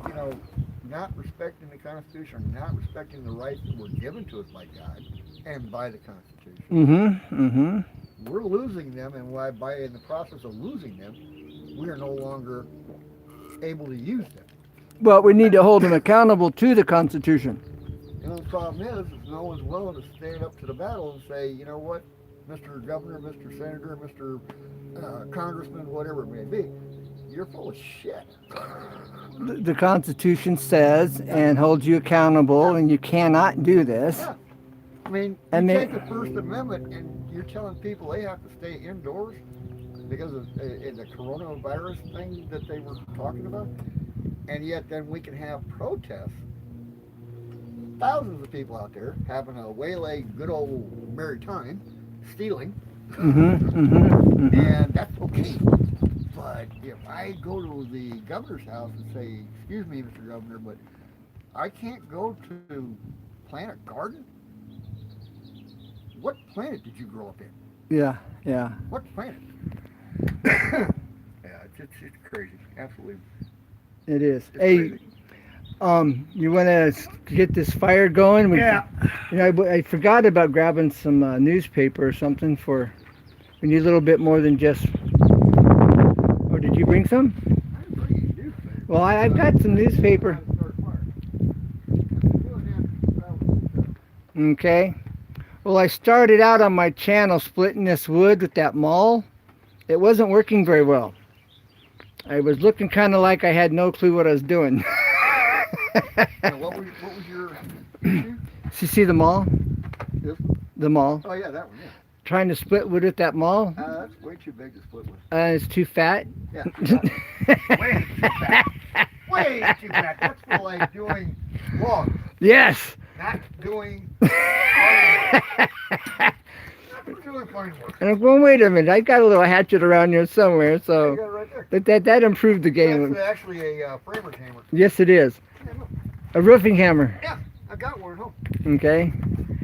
not respecting the Constitution, not respecting the rights that were given to us by God and by the Constitution, we're losing them, and in the process of losing them, we are no longer able to use them. Well, we need to hold them accountable to the Constitution. The problem is no one's willing to stand up to the battle and say, you know what, Mr. Governor, Mr. Senator, Mr. Congressman, whatever it may be, you're full of shit. The Constitution says and holds you accountable, and you cannot do this. Yeah. I mean, And you they- take the First Amendment and you're telling people they have to stay indoors because of the coronavirus thing that they were talking about, and yet then we can have protests. Thousands of people out there having a waylay, good old merry time, stealing, and that's okay. But if I go to the governor's house and say, "Excuse me, Mr. Governor, but I can't go to plant a garden," what planet did you grow up in? Yeah. What planet? Yeah, it's crazy. Absolutely. It is. It's Hey, crazy. you want to get this fire going? Yeah. I forgot about grabbing some newspaper or something for. We need a little bit more than just. Or did you bring some? I didn't bring any newspaper. Well, I've got some newspaper. Start a fire. Okay. Well, I started out on my channel splitting this wood with that maul. It wasn't working very well. I was looking kind of like I had no clue what I was doing. Now, what was your issue? You see the maul? This? The maul. Oh yeah, that one. Yeah. Trying to split wood with that maul. That's way too big to split with. It's too fat. Yeah. Too fat. Way too fat. Way too fat. That's for like doing logs, Yes. not doing farm work. Not for doing farm work. And I'm going, wait a minute, I got a little hatchet around here somewhere, You so got it right there. that improved the game. That's actually a framer's hammer. Yes, it is. Yeah, look. A roofing hammer. Yeah, I got one at home. Okay.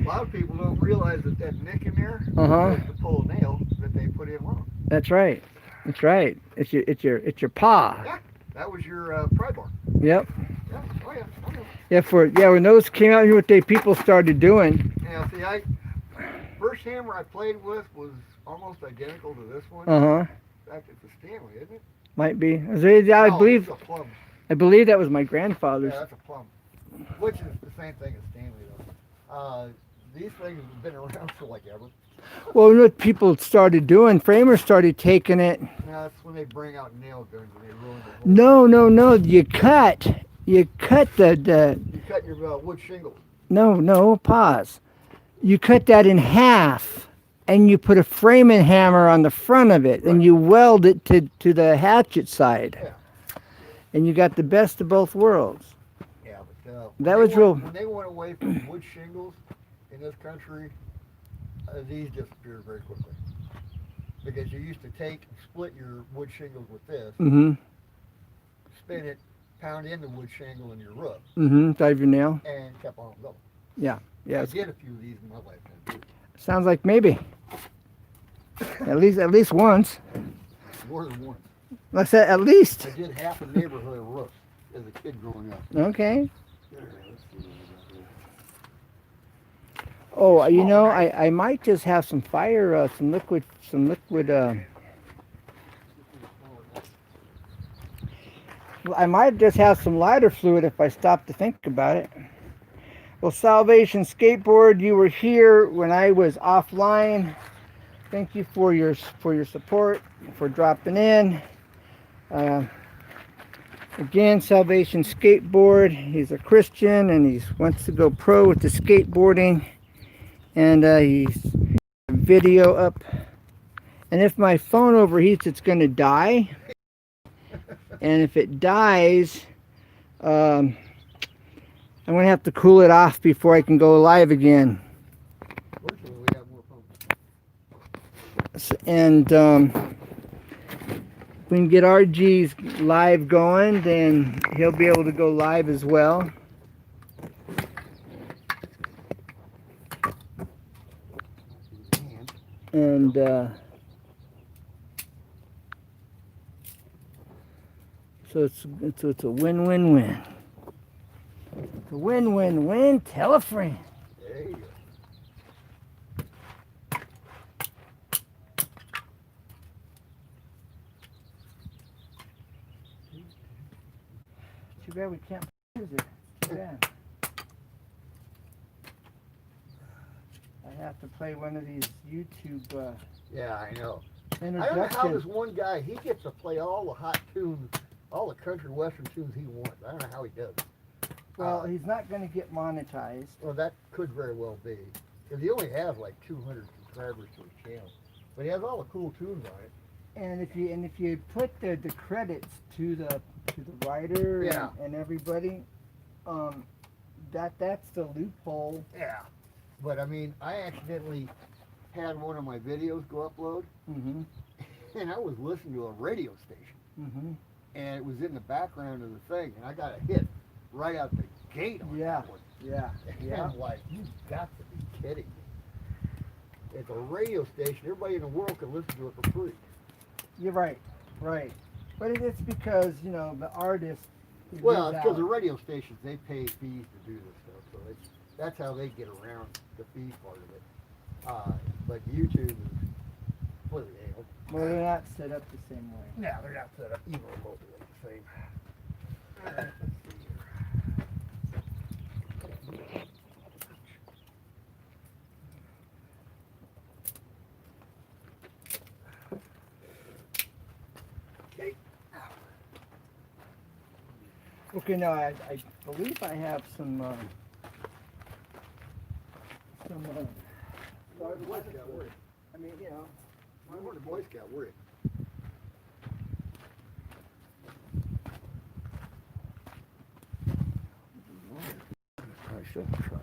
A lot of people don't realize that nick in there Uh-huh. is to pull a nail that they put in wrong. That's right. That's right. It's your paw. Yeah, that was your pry bar. Yep. Yeah, oh yeah, I know. Yeah, when those came out, you know what people started doing. Yeah, see, first hammer I played with was almost identical to this one. Uh-huh. In fact, it's a Stanley, isn't it? Might be. No, it's a plum. I believe that was my grandfather's. Yeah, that's a plum. Which is the same thing as Stanley, though. These things have been around for like ever. Well, you know what people started doing? Framers started taking it. Now, that's when they bring out nail guns and they ruin the whole No. You cut the You cut your wood shingle. No, pause. You cut that in half, and you put a framing hammer on the front of it, and you weld it to the hatchet side. Yeah. And you got the best of both worlds. Yeah, but That was real. When they went away from wood shingles in this country, these disappeared very quickly. Because you used to take and split your wood shingles with this, Mm-hmm. spin it, pound in the wood shingle in your roof, Mm-hmm. Drive your nail. and kept on going. Yeah. I Yes. did a few of these in my lifetime too. Sounds like maybe. At least once. More than once. I said at least. I did half a neighborhood roof as a kid growing up. Okay. Oh, you small, know, right? I might just have some fire, some liquid, I might just have some lighter fluid if I stop to think about it. Well, Salvation Skateboard, you were here when I was offline. Thank you for your support, for dropping in. Uh, Again, Salvation Skateboard. He's a Christian and he wants to go pro with the skateboarding. And he's video up. And if my phone overheats, it's going to die. And if it dies, I'm going to have to cool it off before I can go live again. Fortunately, we have more phones. And if we can get RG's live going, then he'll be able to go live as well. And so it's a win-win-win. It's a win-win-win. Tell a friend. There you go. Too bad we can't use it. Too bad. I have to play one of these YouTube Yeah, I know. I don't know introductions. how this one guy, he gets to play all the hot tunes, all the country western tunes he wants. I don't know how he does it. Well, he's not going to get monetized. Well, that could very well be. Because he only has like 200 subscribers to his channel. But he has all the cool tunes on it. And if you put the credits to the writer Yeah. and everybody, that's the loophole. Yeah. But I mean, I accidentally had one of my videos go upload. Mm-hmm. And I was listening to a radio station. Mm-hmm. And it was in the background of the thing. And I got a hit right out the gate on Yeah. that one. Yeah. And Yeah. I'm like, you got to be kidding me. It's a radio station. Everybody in the world can listen to it for free. You're right. Right. But it's because, you know, the artist. who Well, gives because the out- radio stations, they pay fees to do this stuff. So that's how they get around the fee part of it. But YouTube is completely anal. Well, they're not set up the same way. No, they're not set up even remotely the same. All right, let's see here. Okay. Okay, now I believe I have some Why the Boy Scout worry? I mean, you know. Why would the Boy Scout worry? I should try.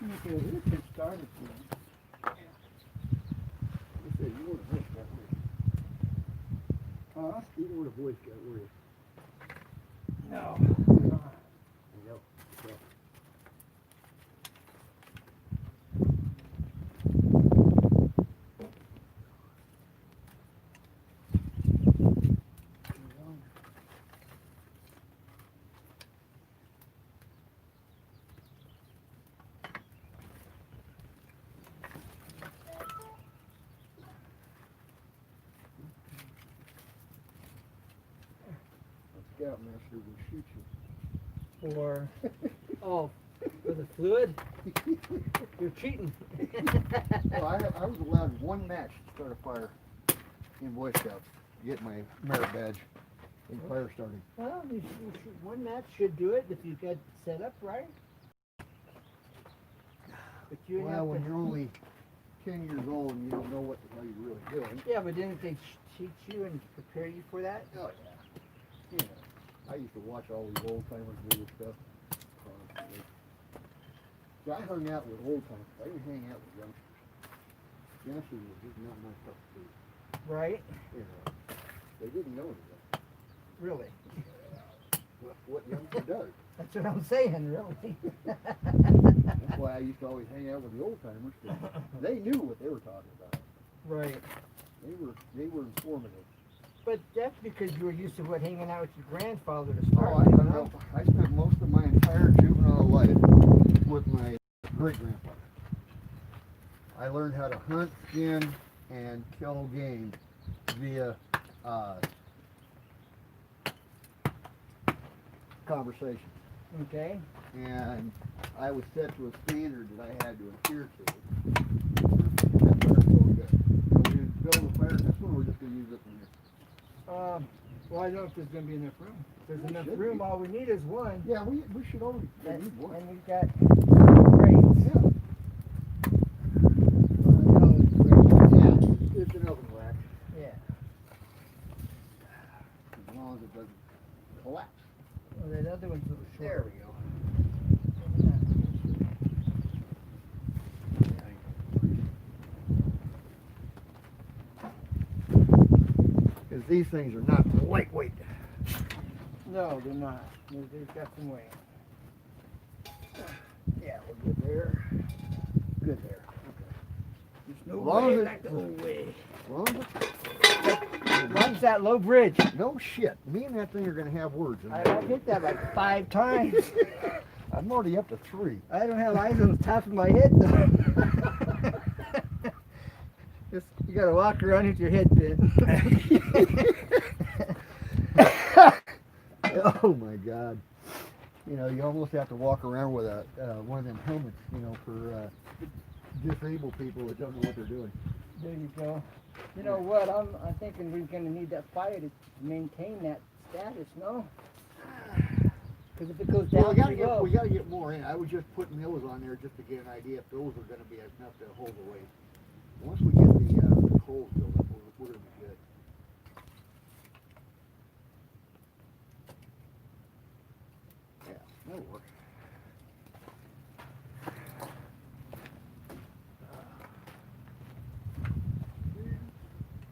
Okay, we can start it then. You said you want a Boy Scout worry. Huh? You don't want a Boy Scout worry. No. I know. Yeah. Scoutmaster will shoot you. For for the fluid? You're cheating. Well, I was allowed one match to start a fire in Boy Scouts to get my merit badge in fire starting. Well, one match should do it if you get set up right. But you Well, have when to, you're only 10 years old and you don't know what the hell you're really doing. yeah, but didn't they teach you and prepare you for that? Oh, yeah. Yeah. I used to watch all these old timers do this stuff constantly. See, I hung out with old timers. I didn't hang out with youngsters. Youngsters was just not my cup of tea. Right? You know, they didn't know anything. Really? What youngster does. That's what I'm saying, really. That's why I used to always hang out with the old timers. They knew what they were talking about. Right. They were informative. But that's because you were used to hanging out with your grandfather to Oh, start I with, don't huh? know. I spent most of my entire juvenile life with my great grandfather. I learned how to hunt, skin, and kill game via conversation. Okay. And I was set to a standard that I had to adhere to. That fire's so good. So we build a fire. That's when we're just going to use it from here. Well, I don't know if there's going to be enough room. If there's There enough should room. be. All we need is one. Yeah, we should only And need one. we've got crates. Yeah. Yeah, it's an oven rack. Yeah. As long as it doesn't collapse. Well, that other one's a little short. There we go. Because these things are not lightweight. No, they're not. They've got some weight. Yeah, we're good there. Good there. There's no Long way as it- back the whole way. Well, as Mine's that low bridge. no shit. Me and that thing are going to have words. In I've hit that like 5 times. I'm already up to 3. I don't have eyes on the top of my head though. Just, you gotta walk around with your head bent. Oh my God. You know, you almost have to walk around with a one of them helmets, you know, for disabled people that don't know what they're doing. There you go. You know what? I'm thinking we're gonna need that fire to maintain that status, no? Because if it goes down, Well, we go. gotta get more in. I was just putting those on there just to get an idea if those are gonna be enough to hold the weight. Once we get the coals built up, we're gonna be good. Yeah, that'll work.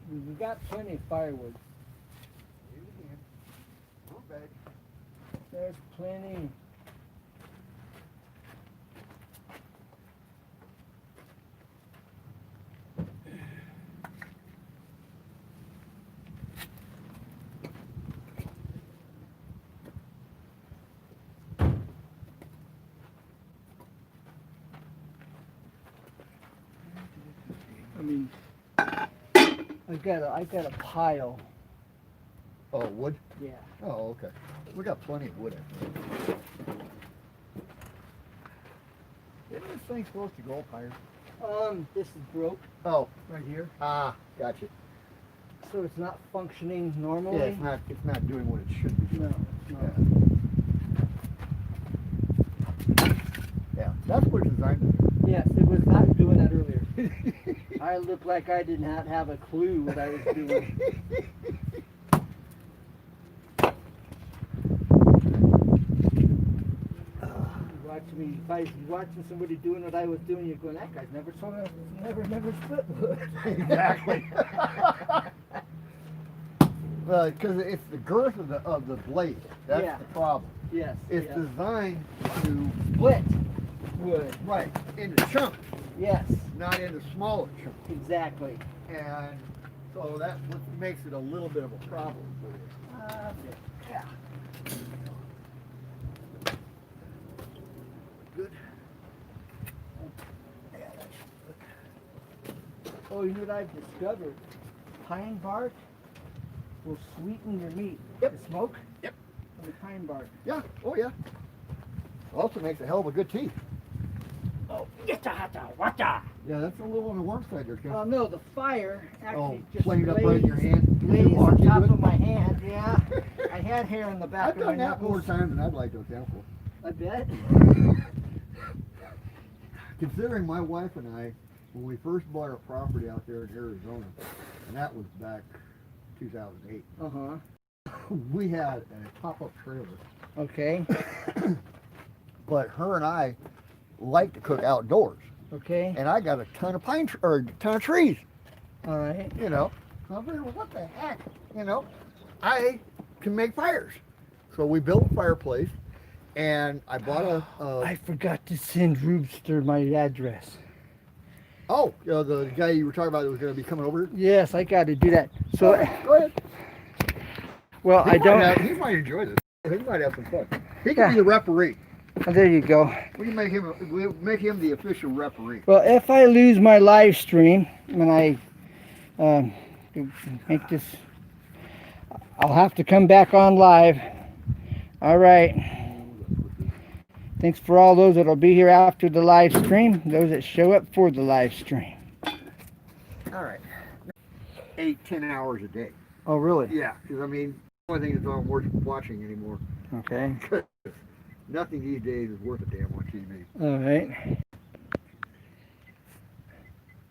We got plenty of firewood. Use it again. Not bad. There's plenty. I mean, I've got a pile. Oh, wood? Yeah. Oh, okay. We got plenty of wood, I think. Isn't this thing supposed to go up higher? This is broke Oh, right here, gotcha. so it's not functioning normally. Yeah, it's not doing what it should be No, doing. it's not. Yeah, that's what it's designed to do. Yes, it was not doing that earlier. I looked like I did not have a clue what I was doing. Watch me. If I was watching somebody doing what I was doing, you're going, that guy's never split wood. Exactly. Well, because it's the girth of the blade. That's Yeah. the problem. Yes. It's yes. designed to Split wood. right into chunks, Yes. not into smaller chunks. Exactly. And so that's what makes it a little bit of a problem for you. Yeah. Good. Oh, you know what I've discovered? Pine bark will sweeten your meat. Yep. The smoke? Yep. From the pine bark. Yeah. Oh yeah. Also makes a hell of a good tea. Oh, wacha. Yeah, that's a little on the warm side there, Ken. No, the fire actually just flamed up blazed, right in your hand. blazed You walked on top into it? of my hand. Yeah. I had hair on the back I've of my done that more knuckles. times than I'd like to account for. I bet. Considering my wife and I, when we first bought our property out there in Arizona, and that was back 2008, we had a pop-up trailer. Okay. But her and I like to cook outdoors, Okay. and I got a ton of ton of trees. All right. You know, so I'm thinking, well, what the heck? You know, I can make fires. So we built a fireplace, And I bought I forgot to send Roobster my address. The guy you were talking about that was going to be coming over. Yes, I got to do that. So, Go ahead. well, I don't. He might enjoy this. He might have some fun. He can Yeah. be the referee. Oh, there you go. We can make him the official referee. Well, if I lose my live stream when I make this, I'll have to come back on live. All right. Thanks for all those that'll be here after the live stream. Those that show up for the live stream. All right. 8-10 hours a day. Oh, really? Yeah, because I mean, the only thing that's not worth watching anymore. Okay. Nothing these days is worth a damn on TV. All right.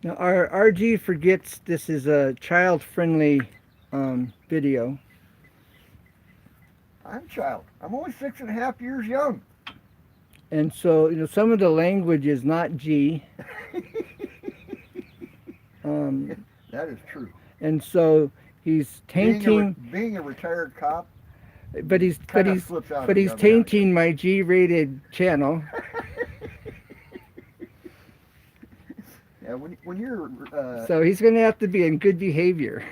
Now, our RG forgets this is a child-friendly video. I'm a child. I'm only 6.5 years young. And so, some of the language is not G. That is true. And so he's tainting, Being a retired cop, but he's slips out. tainting my G-rated channel. Yeah, when you're. So he's going to have to be in good behavior.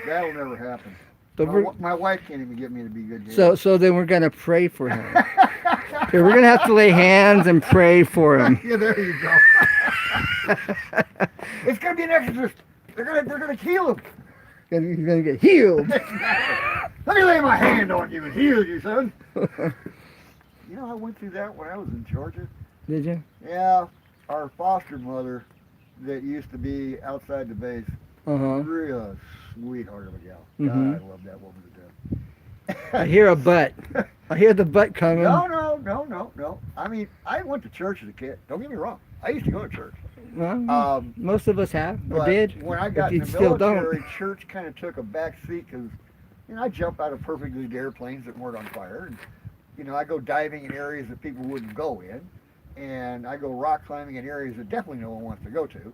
That'll never happen. But my wife can't even get me to be good. Behavior. So then we're going to pray for him. Okay, we're going to have to lay hands and pray for him. Yeah, there you go. It's going to be an exorcist. They're gonna heal him. He's going to get healed. Let me lay my hand on you and heal you, son. I went through that when I was in Georgia. Did you? Yeah, our foster mother that used to be outside the base, real sweetheart of a gal. God, I love that woman to death. I hear a butt. I hear the butt coming. No. I mean, I went to church as a kid. Don't get me wrong. I used to go to church. Well, most of us have or But did. when I got you in the still military, don't. church kind of took a back seat because, I jump out of perfectly good airplanes that weren't on fire. And, I go diving in areas that people wouldn't go in. And I go rock climbing in areas that definitely no one wants to go to.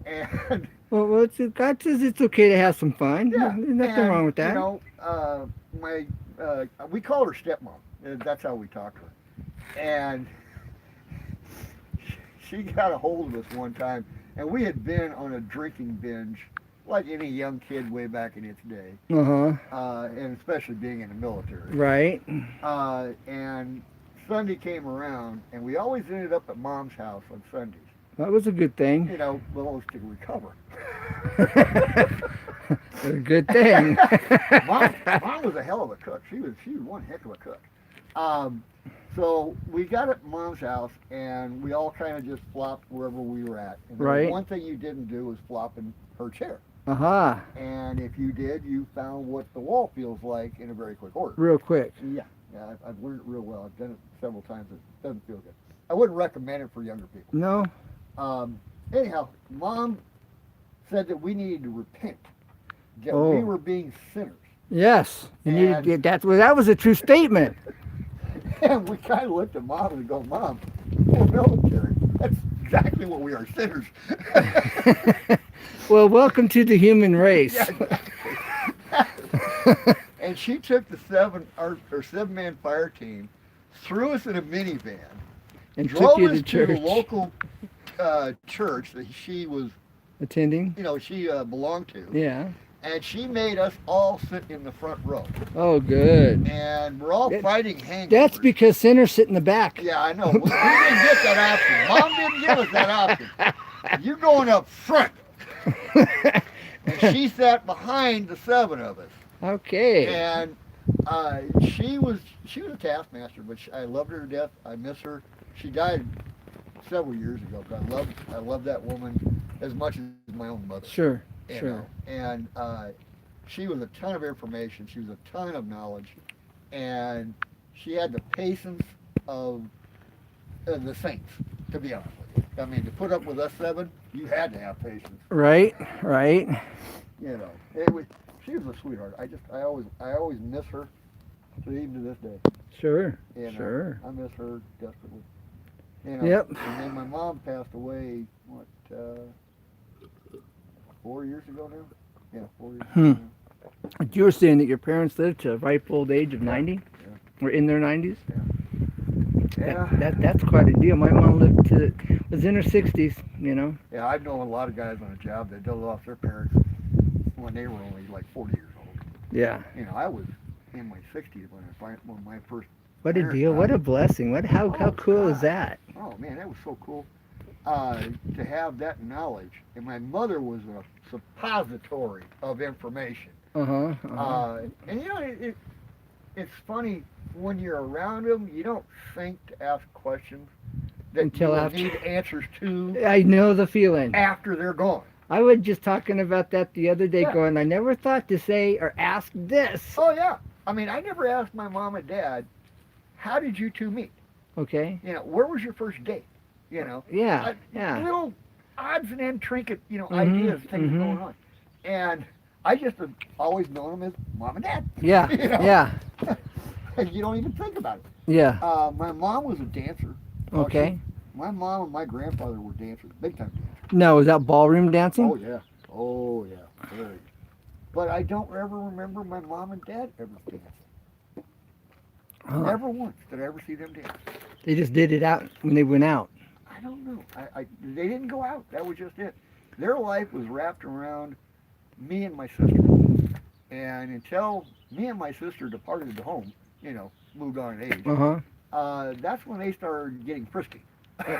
And Well, God says it's okay to have some fun. yeah, There's nothing wrong with that. We call her stepmom. That's how we talk to her. And she got a hold of us one time, and we had been on a drinking binge, like any young kid way back in its day. And especially being in the military. Right. And Sunday came around, and we always ended up at Mom's house on Sundays. That was a good thing. To recover. A good thing. Mom was a hell of a cook. She was one heck of a cook. So we got at Mom's house, and we all kind of just flopped wherever we were at. And Right. One thing you didn't do was flop in her chair. And if you did, you found what the wall feels like in a very quick order. Real quick. Yeah, I've learned it real well. I've done it several times. It doesn't feel good. I wouldn't recommend it for younger people. No. Anyhow, Mom said that we needed to repent. That Oh. we were being sinners. Yes. That was a true statement. And we kind of looked at Mom and go, Mom, we're military. That's exactly what we are, sinners. Well, welcome to the human race. And she took the seven-man fire team, threw us in a minivan, And drove took you us to to the church. local church that she was, Attending. she belonged to. Yeah. And she made us all sit in the front row. Oh, good. And we're all fighting hangovers. That's because sinners sit in the back. Yeah, I know. We didn't get that option. Mom didn't give us that option. You're going up front. And she sat behind the seven of us. Okay. And she was a taskmaster, but I loved her to death. I miss her. She died several years ago, but I love that woman as much as my own mother. Sure. You Sure. know? And she was a ton of information. She was a ton of knowledge, and she had the patience of the saints. To be honest with you, I mean, to put up with us seven, you had to have patience. Right. You know, she was a sweetheart. I always miss her, even to this day. Sure. You know, Sure. I miss her desperately. You know, Yep. And then my mom passed away. 4 years ago now? Yeah, 4 years ago now. You were saying that your parents lived to a ripe old age of 90? Yeah. Or in their 90s? Yeah. Yeah. That's quite a deal. My mom was in her 60s, you know. Yeah, I've known a lot of guys on a job that lost their parents when they were only like 40 years old. Yeah. You know, I was in my 60s when my first. What a parents deal. What died. a blessing. How cool is God. that? Oh man, that was so cool to have that knowledge. And my mother was a suppository of information. Uh-huh. And you know, it's funny when you're around them, you don't think to ask questions that Until you will after. need answers to I know the feeling. after they're gone. I was just talking about that the other day, Yeah. going, I never thought to say or ask this. Oh yeah. I mean, I never asked my mom and dad, how did you two meet? Okay. You know, where was your first date? You know, Yeah. Yeah. little odds and ends, trinket, you know, Mhm, ideas, things mhm. going on. And I just have always known them as mom and dad. Yeah. You know? Yeah. And you don't even think about it. Yeah. My mom was a dancer. Okay. My mom and my grandfather were dancers, big time dancers. No, is that ballroom dancing? Oh yeah. Oh yeah. Very. But I don't ever remember my mom and dad ever dancing. Huh. Never once did I ever see them dance. They just did it out when they went out. I don't know. They didn't go out. That was just it. Their life was wrapped around me and my sister. And until me and my sister departed the home, you know, moved on in age, that's when they started getting frisky.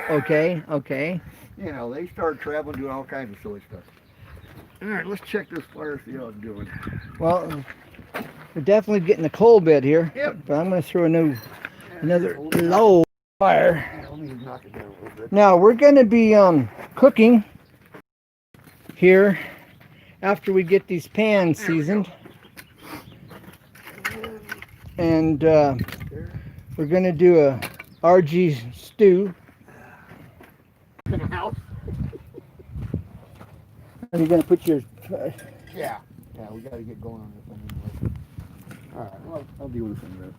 Okay. Okay. You know, they started traveling, doing all kinds of silly stuff. All right, let's check this fire, see how it's doing. Well, we're definitely getting a cold bit here. Yep. But I'm going to throw another low fire. Yeah, let me knock it down a little bit. Now we're going to be cooking here after we get these pans seasoned, and we're going to do a RG stew. In the house? Are you going to put your? Yeah. Yeah, we got to get going on this one anyway. All right, well, I'll deal with this in a minute.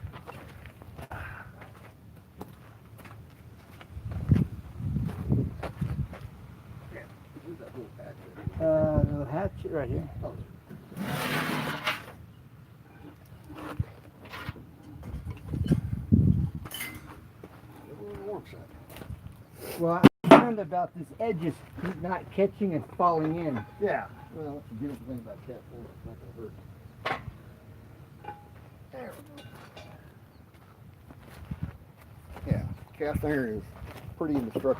Yeah, where's that little patch there? The hatchet right here. Oh. Warm side. Well, I'm concerned about this edges not catching and falling in. Yeah. Well, that's the beautiful thing about cast iron. It's not going to hurt. There we go. Yeah, cast iron is pretty indestructible.